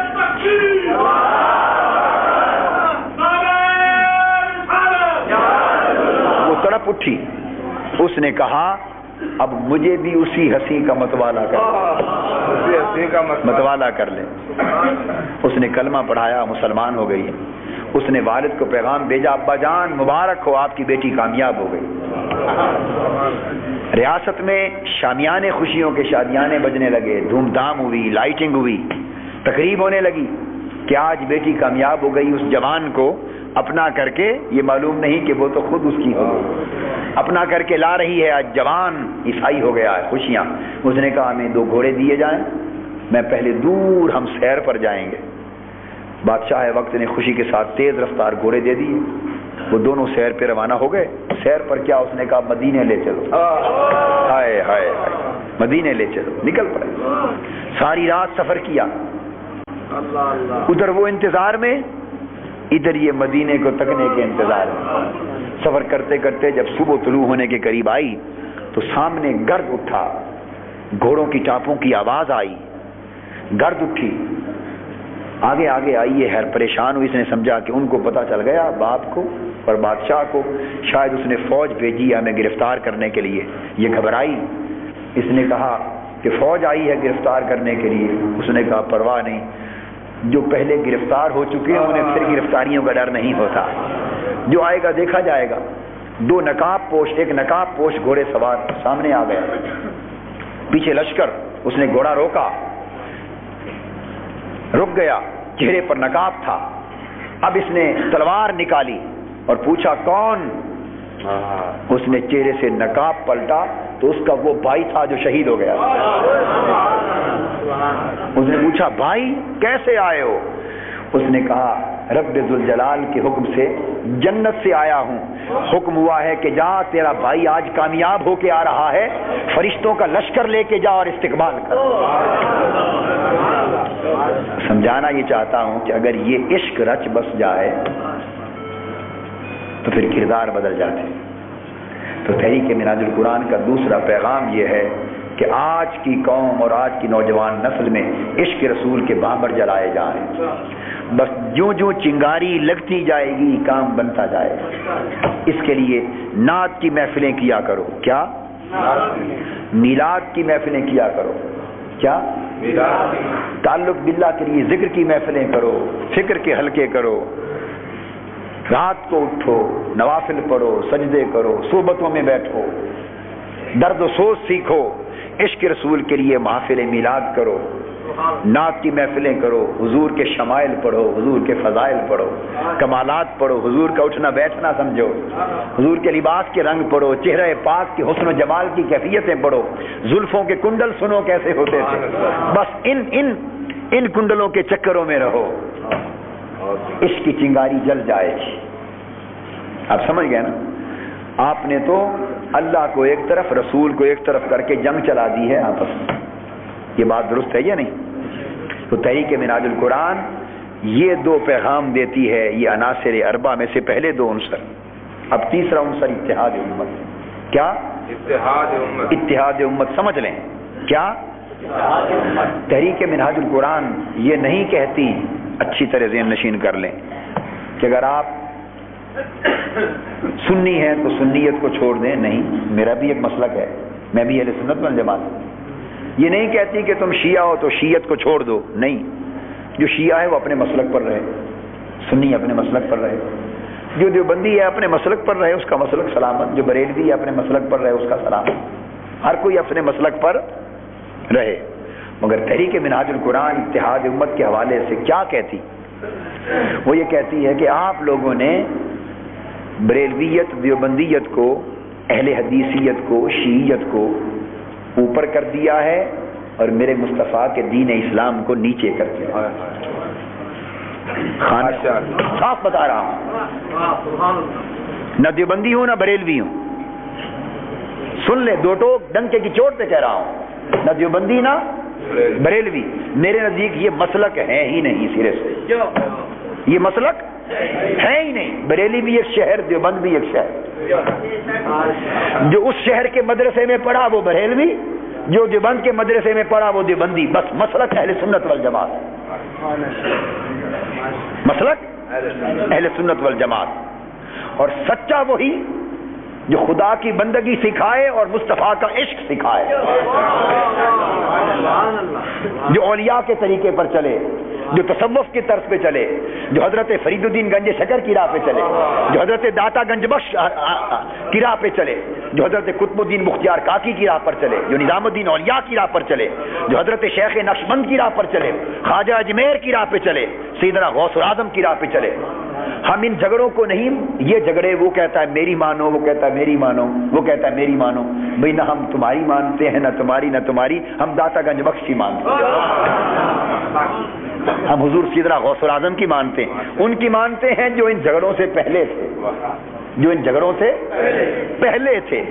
وہ تڑپ اٹھی، اس نے کہا اب مجھے بھی اسی حسین کا متوالا کر لے۔ اس نے کلمہ پڑھایا، مسلمان ہو گئی۔ اس نے والد کو پیغام بھیجا، ابا جان مبارک ہو، آپ کی بیٹی کامیاب ہو گئی۔ ریاست میں شامیانے خوشیوں کے شادیانے بجنے لگے، دھوم دھام ہوئی، لائٹنگ ہوئی، تقریب ہونے لگی کہ آج بیٹی کامیاب ہو گئی۔ اس جوان کو اپنا کر کے، یہ معلوم نہیں کہ وہ تو خود اس کی ہو گئی، اپنا کر کے لا رہی ہے، آج جوان عیسائی ہو گیا ہے، خوشیاں۔ اس نے کہا ہمیں 2 گھوڑے دیے جائیں، میں پہلے دور ہم سیر پر جائیں گے۔ بادشاہ وقت نے خوشی کے ساتھ تیز رفتار گھوڑے دے دیے، وہ دونوں سیر پہ روانہ ہو گئے۔ سیر پر کیا، اس نے کہا مدینے لے چلو، ہائے ہائے ہائے، مدینے لے چلو، نکل پڑے۔ ساری رات سفر کیا، ادھر وہ انتظار میں، ادھر یہ مدینے کو تکنے کے انتظار میں۔ سفر کرتے کرتے جب صبح طلوع ہونے کے قریب آئی تو سامنے گرد اٹھا، گھوڑوں کی ٹاپوں کی آواز آئی، گرد اٹھی، آگے آگے آئی، یہ حیر پریشان ہوئی۔ اس نے سمجھا کہ ان کو پتہ چل گیا، باپ کو اور بادشاہ کو، شاید اس نے فوج بھیجی ہے ہمیں گرفتار کرنے کے لیے۔ یہ گھبرائی، اس نے کہا کہ فوج آئی ہے گرفتار کرنے کے لیے۔ اس نے کہا پرواہ نہیں، جو پہلے گرفتار ہو چکے ہیں انہیں پھر گرفتاریوں کا ڈر نہیں ہوتا، جو آئے گا دیکھا جائے گا۔ 2 نقاب پوش، ایک نقاب پوش گھوڑے سوار سامنے آ گیا، پیچھے لشکر۔ اس نے گھوڑا روکا، رک گیا، چہرے پر نقاب تھا۔ اب اس نے تلوار نکالی اور پوچھا کون؟ اس نے چہرے سے نقاب پلٹا تو اس کا وہ بھائی تھا جو شہید ہو گیا۔ اس نے پوچھا بھائی کیسے آئے ہو؟ اس نے کہا رب ذوالجلال کے حکم سے جنت سے آیا ہوں، حکم ہوا ہے کہ جا، تیرا بھائی آج کامیاب ہو کے آ رہا ہے، فرشتوں کا لشکر لے کے جا اور استقبال کر۔ سمجھانا یہ چاہتا ہوں کہ اگر یہ عشق رچ بس جائے تو پھر کردار بدل جاتے۔ تو تحریک منہاج القرآن کا دوسرا پیغام یہ ہے کہ آج کی قوم اور آج کی نوجوان نسل میں عشق رسول کے بامبر جلائے جائیں، بس جوں جوں چنگاری لگتی جائے گی کام بنتا جائے گا۔ اس کے لیے نعت کی محفلیں کیا کرو، کیا؟ میلاد کی محفلیں کیا کرو، کیا؟ تعلق باللہ کے لیے ذکر کی محفلیں کرو، فکر کے حلقے کرو، رات کو اٹھو، نوافل پڑھو، سجدے کرو، صحبتوں میں بیٹھو، درد و سوز سیکھو، عشق رسول کے لیے محافل میلاد کرو، نعت کی محفلیں کرو، حضور کے شمائل پڑھو، حضور کے فضائل پڑھو، کمالات پڑھو، حضور کا اٹھنا بیٹھنا سمجھو، حضور کے لباس کے رنگ پڑھو، چہرہ پاک کے حسن و جمال کی کیفیتیں پڑھو، زلفوں کے کنڈل سنو کیسے ہوتے تھے، بس ان کنڈلوں کے چکروں میں رہو، عشق کی چنگاری جل جائے گی۔ آپ سمجھ گئے نا؟ آپ نے تو اللہ کو ایک طرف، رسول کو ایک طرف کر کے جنگ چلا دی ہے آپس میں۔ یہ بات درست ہے یا نہیں؟ تو تحریک منہاج القرآن یہ 2 پیغام دیتی ہے، یہ عناصر اربع میں سے پہلے 2 عنصر۔ اب تیسرا عنصر اتحاد امت۔ کیا؟ اتحاد امت سمجھ لیں، کیا؟ تحریک منہاج القرآن یہ نہیں کہتی، اچھی طرح ذہن نشین کر لیں، کہ اگر آپ سنی ہیں تو سنیت کو چھوڑ دیں، نہیں، میرا بھی ایک مسلک ہے، میں بھی اہل سنت والجماعت ہوں۔ یہ نہیں کہتی کہ تم شیعہ ہو تو شیعت کو چھوڑ دو، نہیں، جو شیعہ ہے وہ اپنے مسلک پر رہے، سنی اپنے مسلک پر رہے، جو دیوبندی ہے اپنے مسلک پر رہے، اس کا مسلک سلامت، جو بریلوی ہے اپنے مسلک پر رہے، اس کا سلامت، ہر کوئی اپنے مسلک پر رہے۔ مگر تحریک منہاج القرآن اتحاد امت کے حوالے سے کیا کہتی؟ وہ یہ کہتی ہے کہ آپ لوگوں نے بریلویت، دیوبندیت کو، اہل حدیثیت کو، شیعیت کو اوپر کر دیا ہے اور میرے مصطفیٰ کے دین اسلام کو نیچے کر دیا۔ صاف بتا رہا ہوں، نہ دیوبندی ہوں نہ بریلوی ہوں، سن لے، 2 ٹوک ڈنکے کی چوٹ پہ کہہ رہا ہوں، نہ دیوبندی نہ بریلوی۔ میرے نزدیک یہ مسلک ہے ہی نہیں، سرے سے یہ مسلک ہے ہی نہیں۔ بریلی بھی ایک شہر، دیوبند بھی ایک شہر، جو اس شہر کے مدرسے میں پڑھا وہ بریلوی، جو دیوبند کے مدرسے میں پڑھا وہ دیوبندی، بس مسلک اہل سنت والجماعت، مسلک اہل سنت والجماعت، اور سچا وہی جو خدا کی بندگی سکھائے اور مصطفیٰ کا عشق سکھائے، جو اولیاء کے طریقے پر چلے، جو تصوف کی طرز پہ چلے، جو حضرت فرید الدین گنج شکر کی راہ پہ چلے، جو حضرت داتا گنج بخش کی راہ پہ چلے، جو حضرت قطب الدین مختار کاکی کی راہ پر چلے، جو نظام الدین اولیاء کی راہ پر چلے، جو حضرت شیخ نقشبند کی راہ پر چلے، خواجہ اجمیر کی راہ پہ چلے، سیدنا غوث الاعظم کی راہ پہ چلے. ہم ان جھگڑوں کو نہیں، یہ جھگڑے وہ کہتا ہے میری مانو، وہ کہتا ہے میری مانو، وہ کہتا ہے میری مانو. بھئی نہ ہم تمہاری مانتے ہیں، نہ تمہاری، ہم داتا گنج بخش کی مانتے ہیں. ہم حضور سیدنا غوث الاعظم کی مانتے ہیں، ان کی مانتے ہیں جو ان جھگڑوں سے پہلے تھے، جو ان جھگڑوں سے پہلے تھے.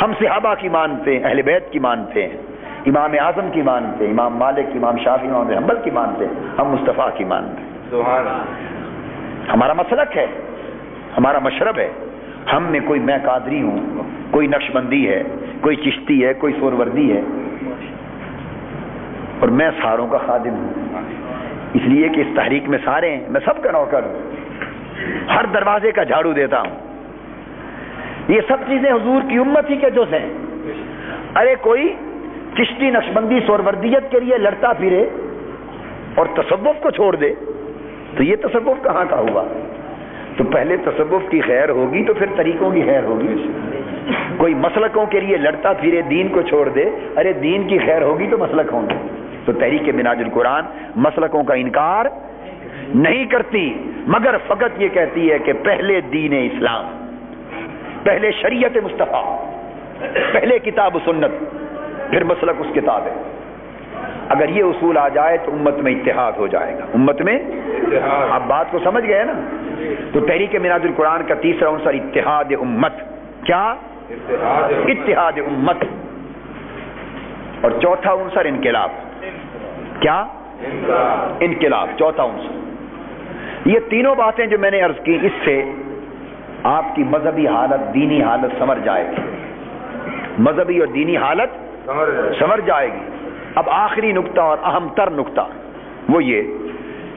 ہم صحابہ کی مانتے ہیں، اہل بیت کی مانتے ہیں، امام اعظم کی مانتے ہیں، امام مالک، امام شافعی، امام حنبل کی مانتے ہیں، ہم مصطفیٰ کی مانتے ہیں. سبحان اللہ. ہمارا مسلک ہے، ہمارا مشرب ہے. ہم میں کوئی میں قادری ہوں، کوئی نقشبندی ہے، کوئی چشتی ہے، کوئی سوروردی ہے، اور میں ساروں کا خادم ہوں. اس لیے کہ اس تحریک میں سارے ہیں، میں سب کا نوکر ہوں، ہر دروازے کا جھاڑو دیتا ہوں. یہ سب چیزیں حضور کی امت ہی کے جز ہیں. ارے کوئی چشتی نقشبندی سوروردیت کے لیے لڑتا پھرے اور تصوف کو چھوڑ دے تو یہ تصوف کہاں کا ہوا؟ تو پہلے تصوف کی خیر ہوگی تو پھر طریقوں کی خیر ہوگی. کوئی مسلکوں کے لیے لڑتا پھرے دین کو چھوڑ دے، ارے دین کی خیر ہوگی تو مسلک ہوں گے. تو تحریک منہاج القرآن مسلکوں کا انکار نہیں کرتی، مگر فقط یہ کہتی ہے کہ پہلے دین اسلام، پہلے شریعت مصطفیٰ، پہلے کتاب و سنت، پھر مسلک اس کتاب ہے. اگر یہ اصول آ جائے تو امت میں اتحاد ہو جائے گا. امت میں آپ بات کو سمجھ گئے نا؟ تو تحریک منہاج القرآن کا تیسرا عنصر اتحاد امت. کیا؟ اتحاد امت. اور چوتھا عنصر انقلاب. کیا؟ انقلاب. چوتھا عنصر. یہ تینوں باتیں جو میں نے عرض کی، اس سے آپ کی مذہبی حالت، دینی حالت سمر جائے گی. مذہبی اور دینی حالت سمر جائے گی. اب آخری نقطہ اور اہم تر نقطہ وہ یہ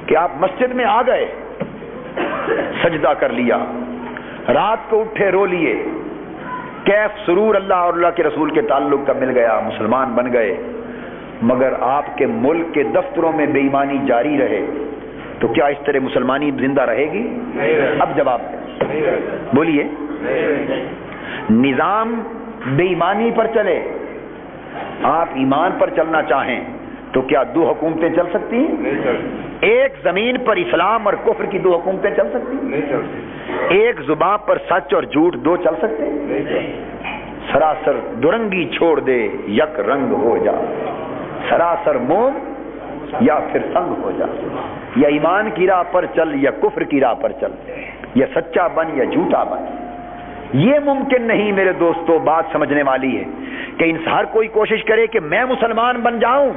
کہ آپ مسجد میں آ گئے، سجدہ کر لیا، رات کو اٹھے رو لیے، کیف سرور اللہ اور اللہ کے رسول کے تعلق کا مل گیا، مسلمان بن گئے، مگر آپ کے ملک کے دفتروں میں بے ایمانی جاری رہے تو کیا اس طرح مسلمانی زندہ رہے گی؟ اب جواب بولیے. نظام بے ایمانی پر چلے، آپ ایمان پر چلنا چاہیں تو کیا دو حکومتیں چل سکتی ہیں؟ ایک زمین پر اسلام اور کفر کی دو حکومتیں چل سکتی ہیں؟ ایک زبان پر سچ اور جھوٹ دو چل سکتے ہیں؟ سراسر درنگی چھوڑ دے یک رنگ ہو جا، سراسر موم یا پھر سنگ ہو جا. یا ایمان کی راہ پر چل یا کفر کی راہ پر چل، یا سچا بن یا جھوٹا بن. یہ ممکن نہیں میرے دوستو. بات سمجھنے والی ہے کہ ہر کوئی کوشش کرے کہ میں مسلمان بن جاؤں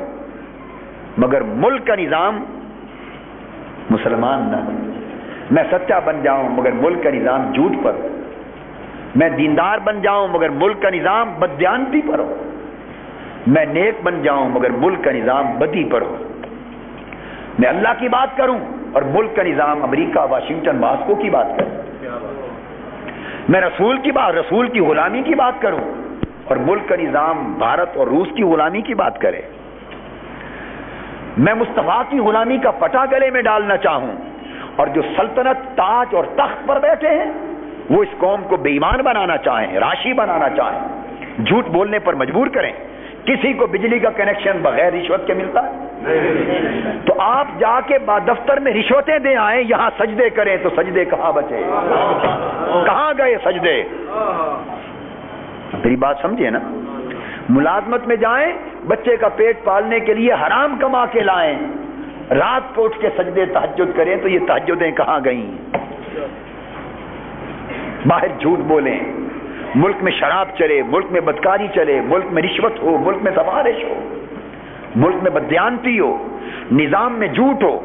مگر ملک کا نظام مسلمان نہ بنے. میں سچا بن جاؤں مگر ملک کا نظام جھوٹ پر ہو. میں دیندار بن جاؤں مگر ملک کا نظام بددیانتی پر ہو. میں نیک بن جاؤں مگر ملک کا نظام بدی پر ہو. میں اللہ کی بات کروں اور ملک کا نظام امریکہ، واشنگٹن، ماسکو کی بات کروں. میں رسول کی غلامی کی بات کروں اور ملک کا نظام بھارت اور روس کی غلامی کی بات کرے. میں مصطفیٰ کی غلامی کا پٹا گلے میں ڈالنا چاہوں اور جو سلطنت، تاج اور تخت پر بیٹھے ہیں وہ اس قوم کو بے ایمان بنانا چاہیں، راشی بنانا چاہیں، جھوٹ بولنے پر مجبور کریں. کسی کو بجلی کا کنیکشن بغیر رشوت کے ملتا ہے؟ تو آپ جا کے دفتر میں رشوتیں دے آئیں، یہاں سجدے کریں تو سجدے کہاں بچے؟ کہاں گئے سجدے؟ میری بات سمجھے نا؟ ملازمت میں جائیں، بچے کا پیٹ پالنے کے لیے حرام کما کے لائیں، رات کو اٹھ کے سجدے تہجد کریں تو یہ تہجدیں کہاں گئیں؟ باہر جھوٹ بولیں، ملک میں شراب چلے، ملک میں بدکاری چلے، ملک میں رشوت ہو، ملک میں سفارش ہو، ملک میں بددیانتی ہو، نظام میں جھوٹ ہو،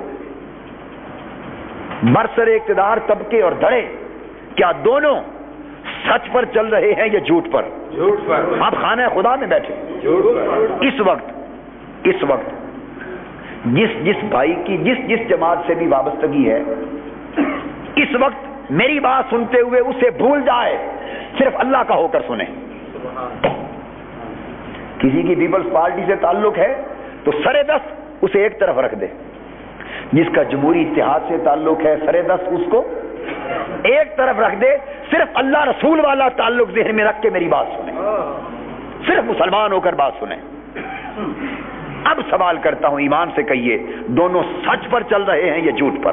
برسر اقتدار طبقے اور دھڑے کیا دونوں سچ پر چل رہے ہیں یا جھوٹ پر؟ آپ خانہ خدا میں بیٹھے اس وقت جس بھائی کی جس جماعت سے بھی وابستگی ہے، اس وقت میری بات سنتے ہوئے اسے بھول جائے، صرف اللہ کا ہو کر سنیں. کسی کی پیپلز پارٹی سے تعلق ہے تو سرے دست اسے ایک طرف رکھ دے. جس کا جمہوری اتحاد سے تعلق ہے سر دست اس کو ایک طرف رکھ دے, صرف اللہ رسول والا تعلق ذہن میں رکھ کے میری بات سنیں, صرف مسلمان ہو کر بات سنیں. اب سوال کرتا ہوں, ایمان سے کہیے, دونوں سچ پر چل رہے ہیں یا جھوٹ پر؟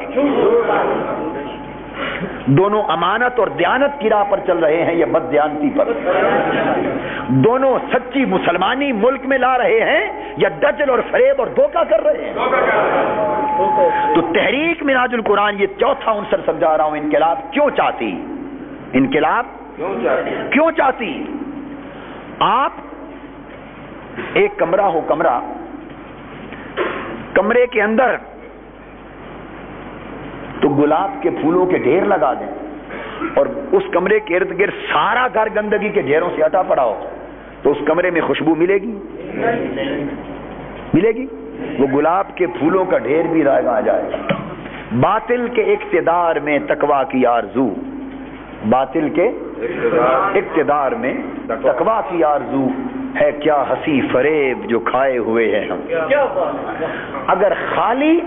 دونوں امانت اور دیانت کی راہ پر چل رہے ہیں یا بد دیانتی پر؟ دونوں سچی مسلمانی ملک میں لا رہے ہیں یا دجل اور فریب اور دھوکہ کر رہے ہیں؟ تو تحریک منہاج القرآن یہ چوتھا عنصر سمجھا رہا ہوں, انقلاب کیوں چاہتی, انقلاب کیوں چاہتی. آپ ایک کمرہ ہو, کمرے کے اندر تو گلاب کے پھولوں کے ڈھیر لگا دیں اور اس کمرے کے ارد گرد سارا گھر گندگی کے ڈھیروں سے ہٹا پڑا ہو, تو اس کمرے میں خوشبو ملے گی؟ ملے گی؟ وہ گلاب کے پھولوں کا ڈھیر بھی رائگاں جائے گا. باطل کے اقتدار میں تقویٰ کی آرزو, باطل کے اقتدار میں تقویٰ کی آرزو ہے کیا ہنسی فریب جو کھائے ہوئے ہیں ہم. اگر خالی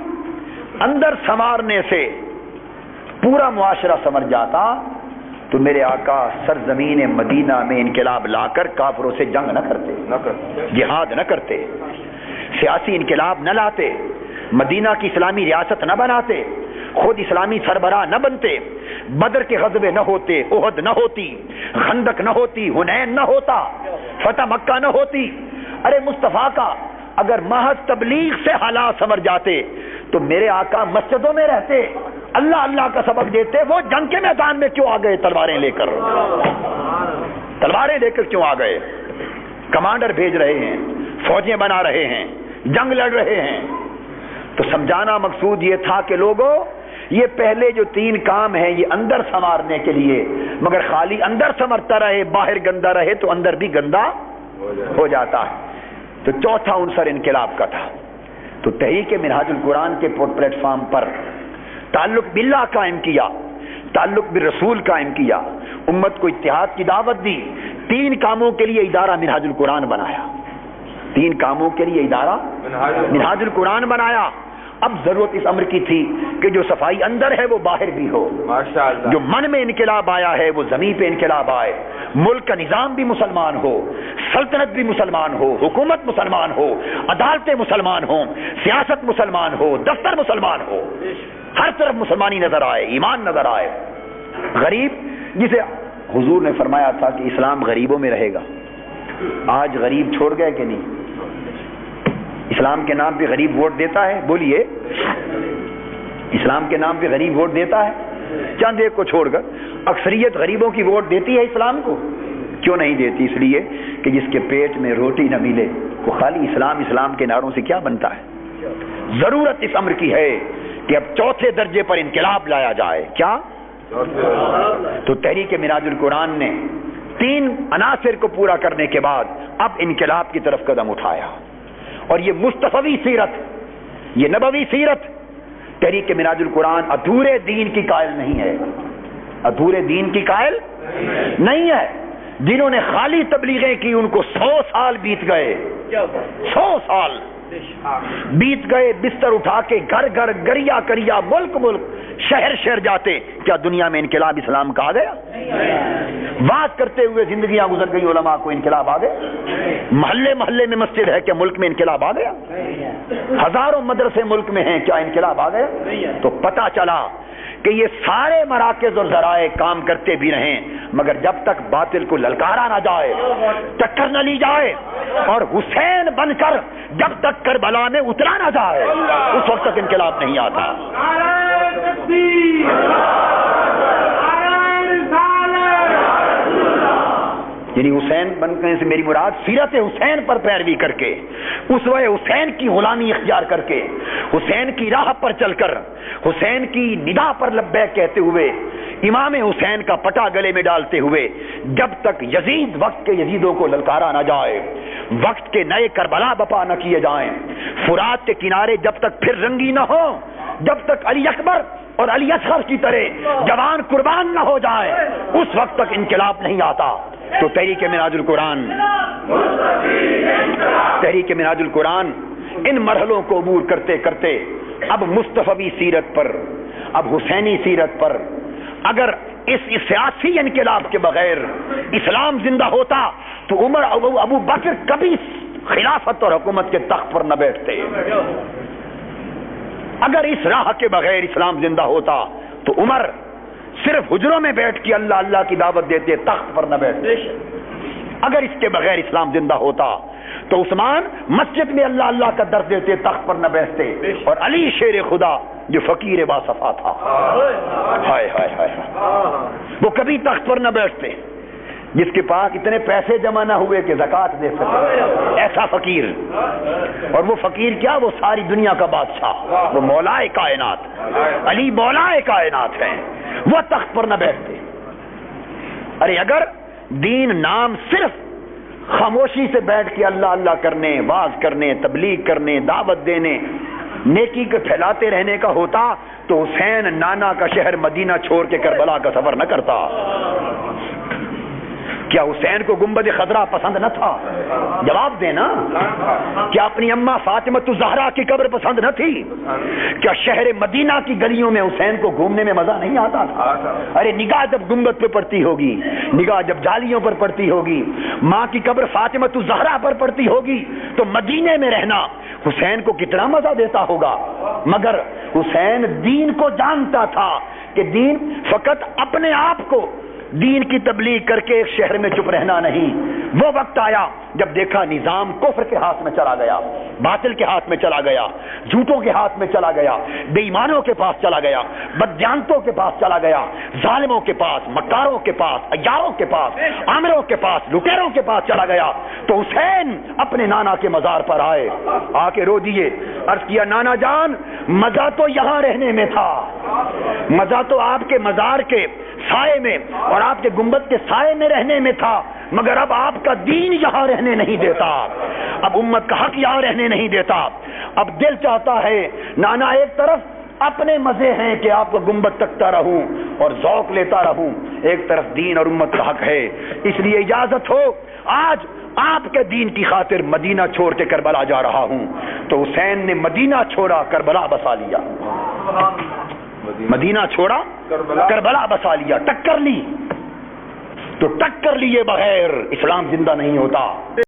اندر سنوارنے سے پورا معاشرہ سمر جاتا تو میرے آقا سرزمین مدینہ میں انقلاب لا کر کافروں سے جنگ نہ کرتے, جہاد نہ کرتے, سیاسی انقلاب نہ لاتے, مدینہ کی اسلامی ریاست نہ بناتے, خود اسلامی سربراہ نہ بنتے, بدر کے غزوے نہ ہوتے, احد نہ ہوتی, خندق نہ ہوتی, حنین نہ ہوتا, فتح مکہ نہ ہوتی. ارے مصطفیٰ کا اگر محض تبلیغ سے حالات سنور جاتے تو میرے آقا مسجدوں میں رہتے, اللہ اللہ کا سبق دیتے. وہ جنگ کے میدان میں کیوں آ گئے تلواریں لے کر, تلواریں لے کر کیوں آ گئے؟ کمانڈر بھیج رہے ہیں, فوجیں بنا رہے ہیں, جنگ لڑ رہے ہیں. تو سمجھانا مقصود یہ تھا کہ لوگوں یہ پہلے جو 3 کام ہیں یہ اندر سنوارنے کے لیے, مگر خالی اندر سنورتا رہے باہر گندا رہے تو اندر بھی گندا ہو جاتا ہے. تو چوتھا عنصر انقلاب کا تھا. تو تحریک منہاج القرآن کے پلیٹ فارم پر تعلق باللہ قائم کیا, تعلق بالرسول قائم کیا, امت کو اتحاد کی دعوت دی, 3 کاموں کے لیے ادارہ منہاج القرآن بنایا, 3 کاموں کے لیے ادارہ منہاج القرآن بنایا. اب ضرورت اس امر کی تھی کہ جو صفائی اندر ہے وہ باہر بھی ہو, جو من میں انقلاب آیا ہے وہ زمین پہ انقلاب آئے, ملک کا نظام بھی مسلمان ہو, سلطنت بھی مسلمان ہو, حکومت مسلمان ہو, عدالتیں مسلمان ہوں, سیاست مسلمان ہو, دفتر مسلمان ہو, ہر طرف مسلمانی نظر آئے, ایمان نظر آئے. غریب جسے حضور نے فرمایا تھا کہ اسلام غریبوں میں رہے گا, آج غریب چھوڑ گئے کہ نہیں؟ اسلام کے نام پہ غریب ووٹ دیتا ہے؟ بولیے, اسلام کے نام پہ غریب ووٹ دیتا ہے؟ چند ایک کو چھوڑ کر اکثریت غریبوں کی ووٹ دیتی ہے اسلام کو. کیوں نہیں دیتی؟ اس لیے کہ جس کے پیٹ میں روٹی نہ ملے وہ خالی اسلام اسلام کے نعروں سے کیا بنتا ہے. ضرورت اس امر کی ہے کہ اب 4تھے درجے پر انقلاب لایا جائے. کیا؟ تو تحریک منہاج القرآن نے 3 عناصر کو پورا کرنے کے بعد اب انقلاب کی طرف قدم اٹھایا. اور یہ مصطفی سیرت, یہ نبوی سیرت, تحریک منہاج القرآن ادھورے دین کی قائل نہیں ہے, ادھورے دین کی قائل نہیں ہے. جنہوں نے خالی تبلیغیں کی ان کو 100 سال بیت گئے, 100 سال بیت گئے, بستر اٹھا کے گھر گھر گریا کریا ملک ملک شہر شہر جاتے. کیا دنیا میں انقلاب اسلام کا آ گیا؟ بات کرتے ہوئے زندگیاں گزر گئی علماء کو انقلاب آ گیا. محلے محلے میں مسجد ہے, کیا ملک میں انقلاب آ گیا؟ ہزاروں مدرسے ملک میں ہیں, کیا انقلاب آ گیا؟ تو پتہ چلا کہ یہ سارے مراکز اور ذرائع کام کرتے بھی رہیں, مگر جب تک باطل کو للکارا نہ جائے, ٹکر نہ لی جائے, اور حسین بن کر جب تک کربلا میں اترا نہ جائے اس وقت تک انقلاب نہیں آتا. یعنی حسین بننے سے میری مراد سیرت حسین پر پیروی کر کے, اسوہ حسین کی غلامی اختیار کر کے, حسین کی راہ پر چل کر, حسین کی ندا پر لبیک کہتے ہوئے, امام حسین کا پٹا گلے میں ڈالتے ہوئے, جب تک یزید وقت کے یزیدوں کو للکارا نہ جائے, وقت کے نئے کربلا بپا نہ کیے جائیں, فرات کے کنارے جب تک پھر رنگی نہ ہو, جب تک علی اکبر اور علی اصغر کی طرح جوان قربان نہ ہو جائے, اس وقت تک انقلاب نہیں آتا. تو تحریک منہاج القرآن, تحریک منہاج القرآن ان مرحلوں کو عبور کرتے کرتے اب مصطفی سیرت پر، اب حسینی سیرت پر اگر اس سیاسی انقلاب کے بغیر اسلام زندہ ہوتا تو عمر ابو بکر کبھی خلافت اور حکومت کے تخت پر نہ بیٹھتے. اگر اس راہ کے بغیر اسلام زندہ ہوتا تو عمر صرف حجروں میں بیٹھ کے اللہ اللہ کی دعوت دیتے، تخت پر نہ بیٹھتے. اگر اس کے بغیر اسلام زندہ ہوتا تو عثمان مسجد میں اللہ اللہ کا درس دیتے، تخت پر نہ بیٹھتے. اور علی شیر خدا جو فقیر باصفا تھا، ہائے ہائے ہائے، وہ کبھی تخت پر نہ بیٹھتے. جس کے پاس اتنے پیسے جمع نہ ہوئے کہ زکات دے سکے، ایسا فقیر. اور وہ فقیر کیا، وہ ساری دنیا کا بادشاہ، وہ مولائے کائنات، علی مولائے کائنات ہیں، وہ تخت پر نہ بیٹھتے. ارے اگر دین نام صرف خاموشی سے بیٹھ کے اللہ اللہ کرنے، واز کرنے، تبلیغ کرنے، دعوت دینے، نیکی کو پھیلاتے رہنے کا ہوتا تو حسین نانا کا شہر مدینہ چھوڑ کے کربلا کا سفر نہ کرتا. کیا حسین کو گنبد خضرا پسند نہ تھا؟ جواب دینا. کیا اپنی اماں فاطمۃ الزہرا کی قبر پسند نہ تھی؟ کیا شہر مدینہ کی گلیوں میں حسین کو گھومنے میں مزہ نہیں آتا تھا؟ ارے نگاہ جب گنبد پہ پڑتی ہوگی، نگاہ جب جالیوں پر پڑتی ہوگی، ماں کی قبر فاطمۃ الزہرا پر پڑتی ہوگی تو مدینے میں رہنا حسین کو کتنا مزہ دیتا ہوگا. مگر حسین دین کو جانتا تھا کہ دین فقط اپنے آپ کو دین کی تبلیغ کر کے ایک شہر میں چپ رہنا نہیں. وہ وقت آیا جب دیکھا نظام کفر کے ہاتھ میں چلا گیا، باطل کے ہاتھ میں چلا گیا، جھوٹوں کے ہاتھ میں چلا گیا، بے ایمانوں کے پاس چلا گیا، بدجانتوں کے پاس چلا گیا، ظالموں کے پاس، مکاروں کے پاس، عیاروں کے پاس، آمروں کے پاس، لٹیروں کے پاس چلا گیا. تو حسین اپنے نانا کے مزار پر آئے، آ کے رو دیے، عرض کیا نانا جان مزہ تو یہاں رہنے میں تھا، مزہ تو آپ کے مزار کے سائے میں اور آپ کے گنبد کے سائے میں رہنے میں تھا، مگر اب آپ کا دین یہاں رہنے نہیں دیتا، اب امت کا حق یہاں رہنے نہیں دیتا. اب دل چاہتا ہے نانا ایک طرف اپنے مزے ہیں کہ آپ کو گنبد تکتا رہوں اور ذوق لیتا رہوں، ایک طرف دین اور امت کا حق ہے، اس لیے اجازت ہو آج آپ کے دین کی خاطر مدینہ چھوڑ کے کربلا جا رہا ہوں. تو حسین نے مدینہ چھوڑا، کربلا بسا لیا. مدینہ چھوڑا، کربلا بسا لیا. ٹکر لی تو ٹکر لیے بغیر اسلام زندہ نہیں ہوتا.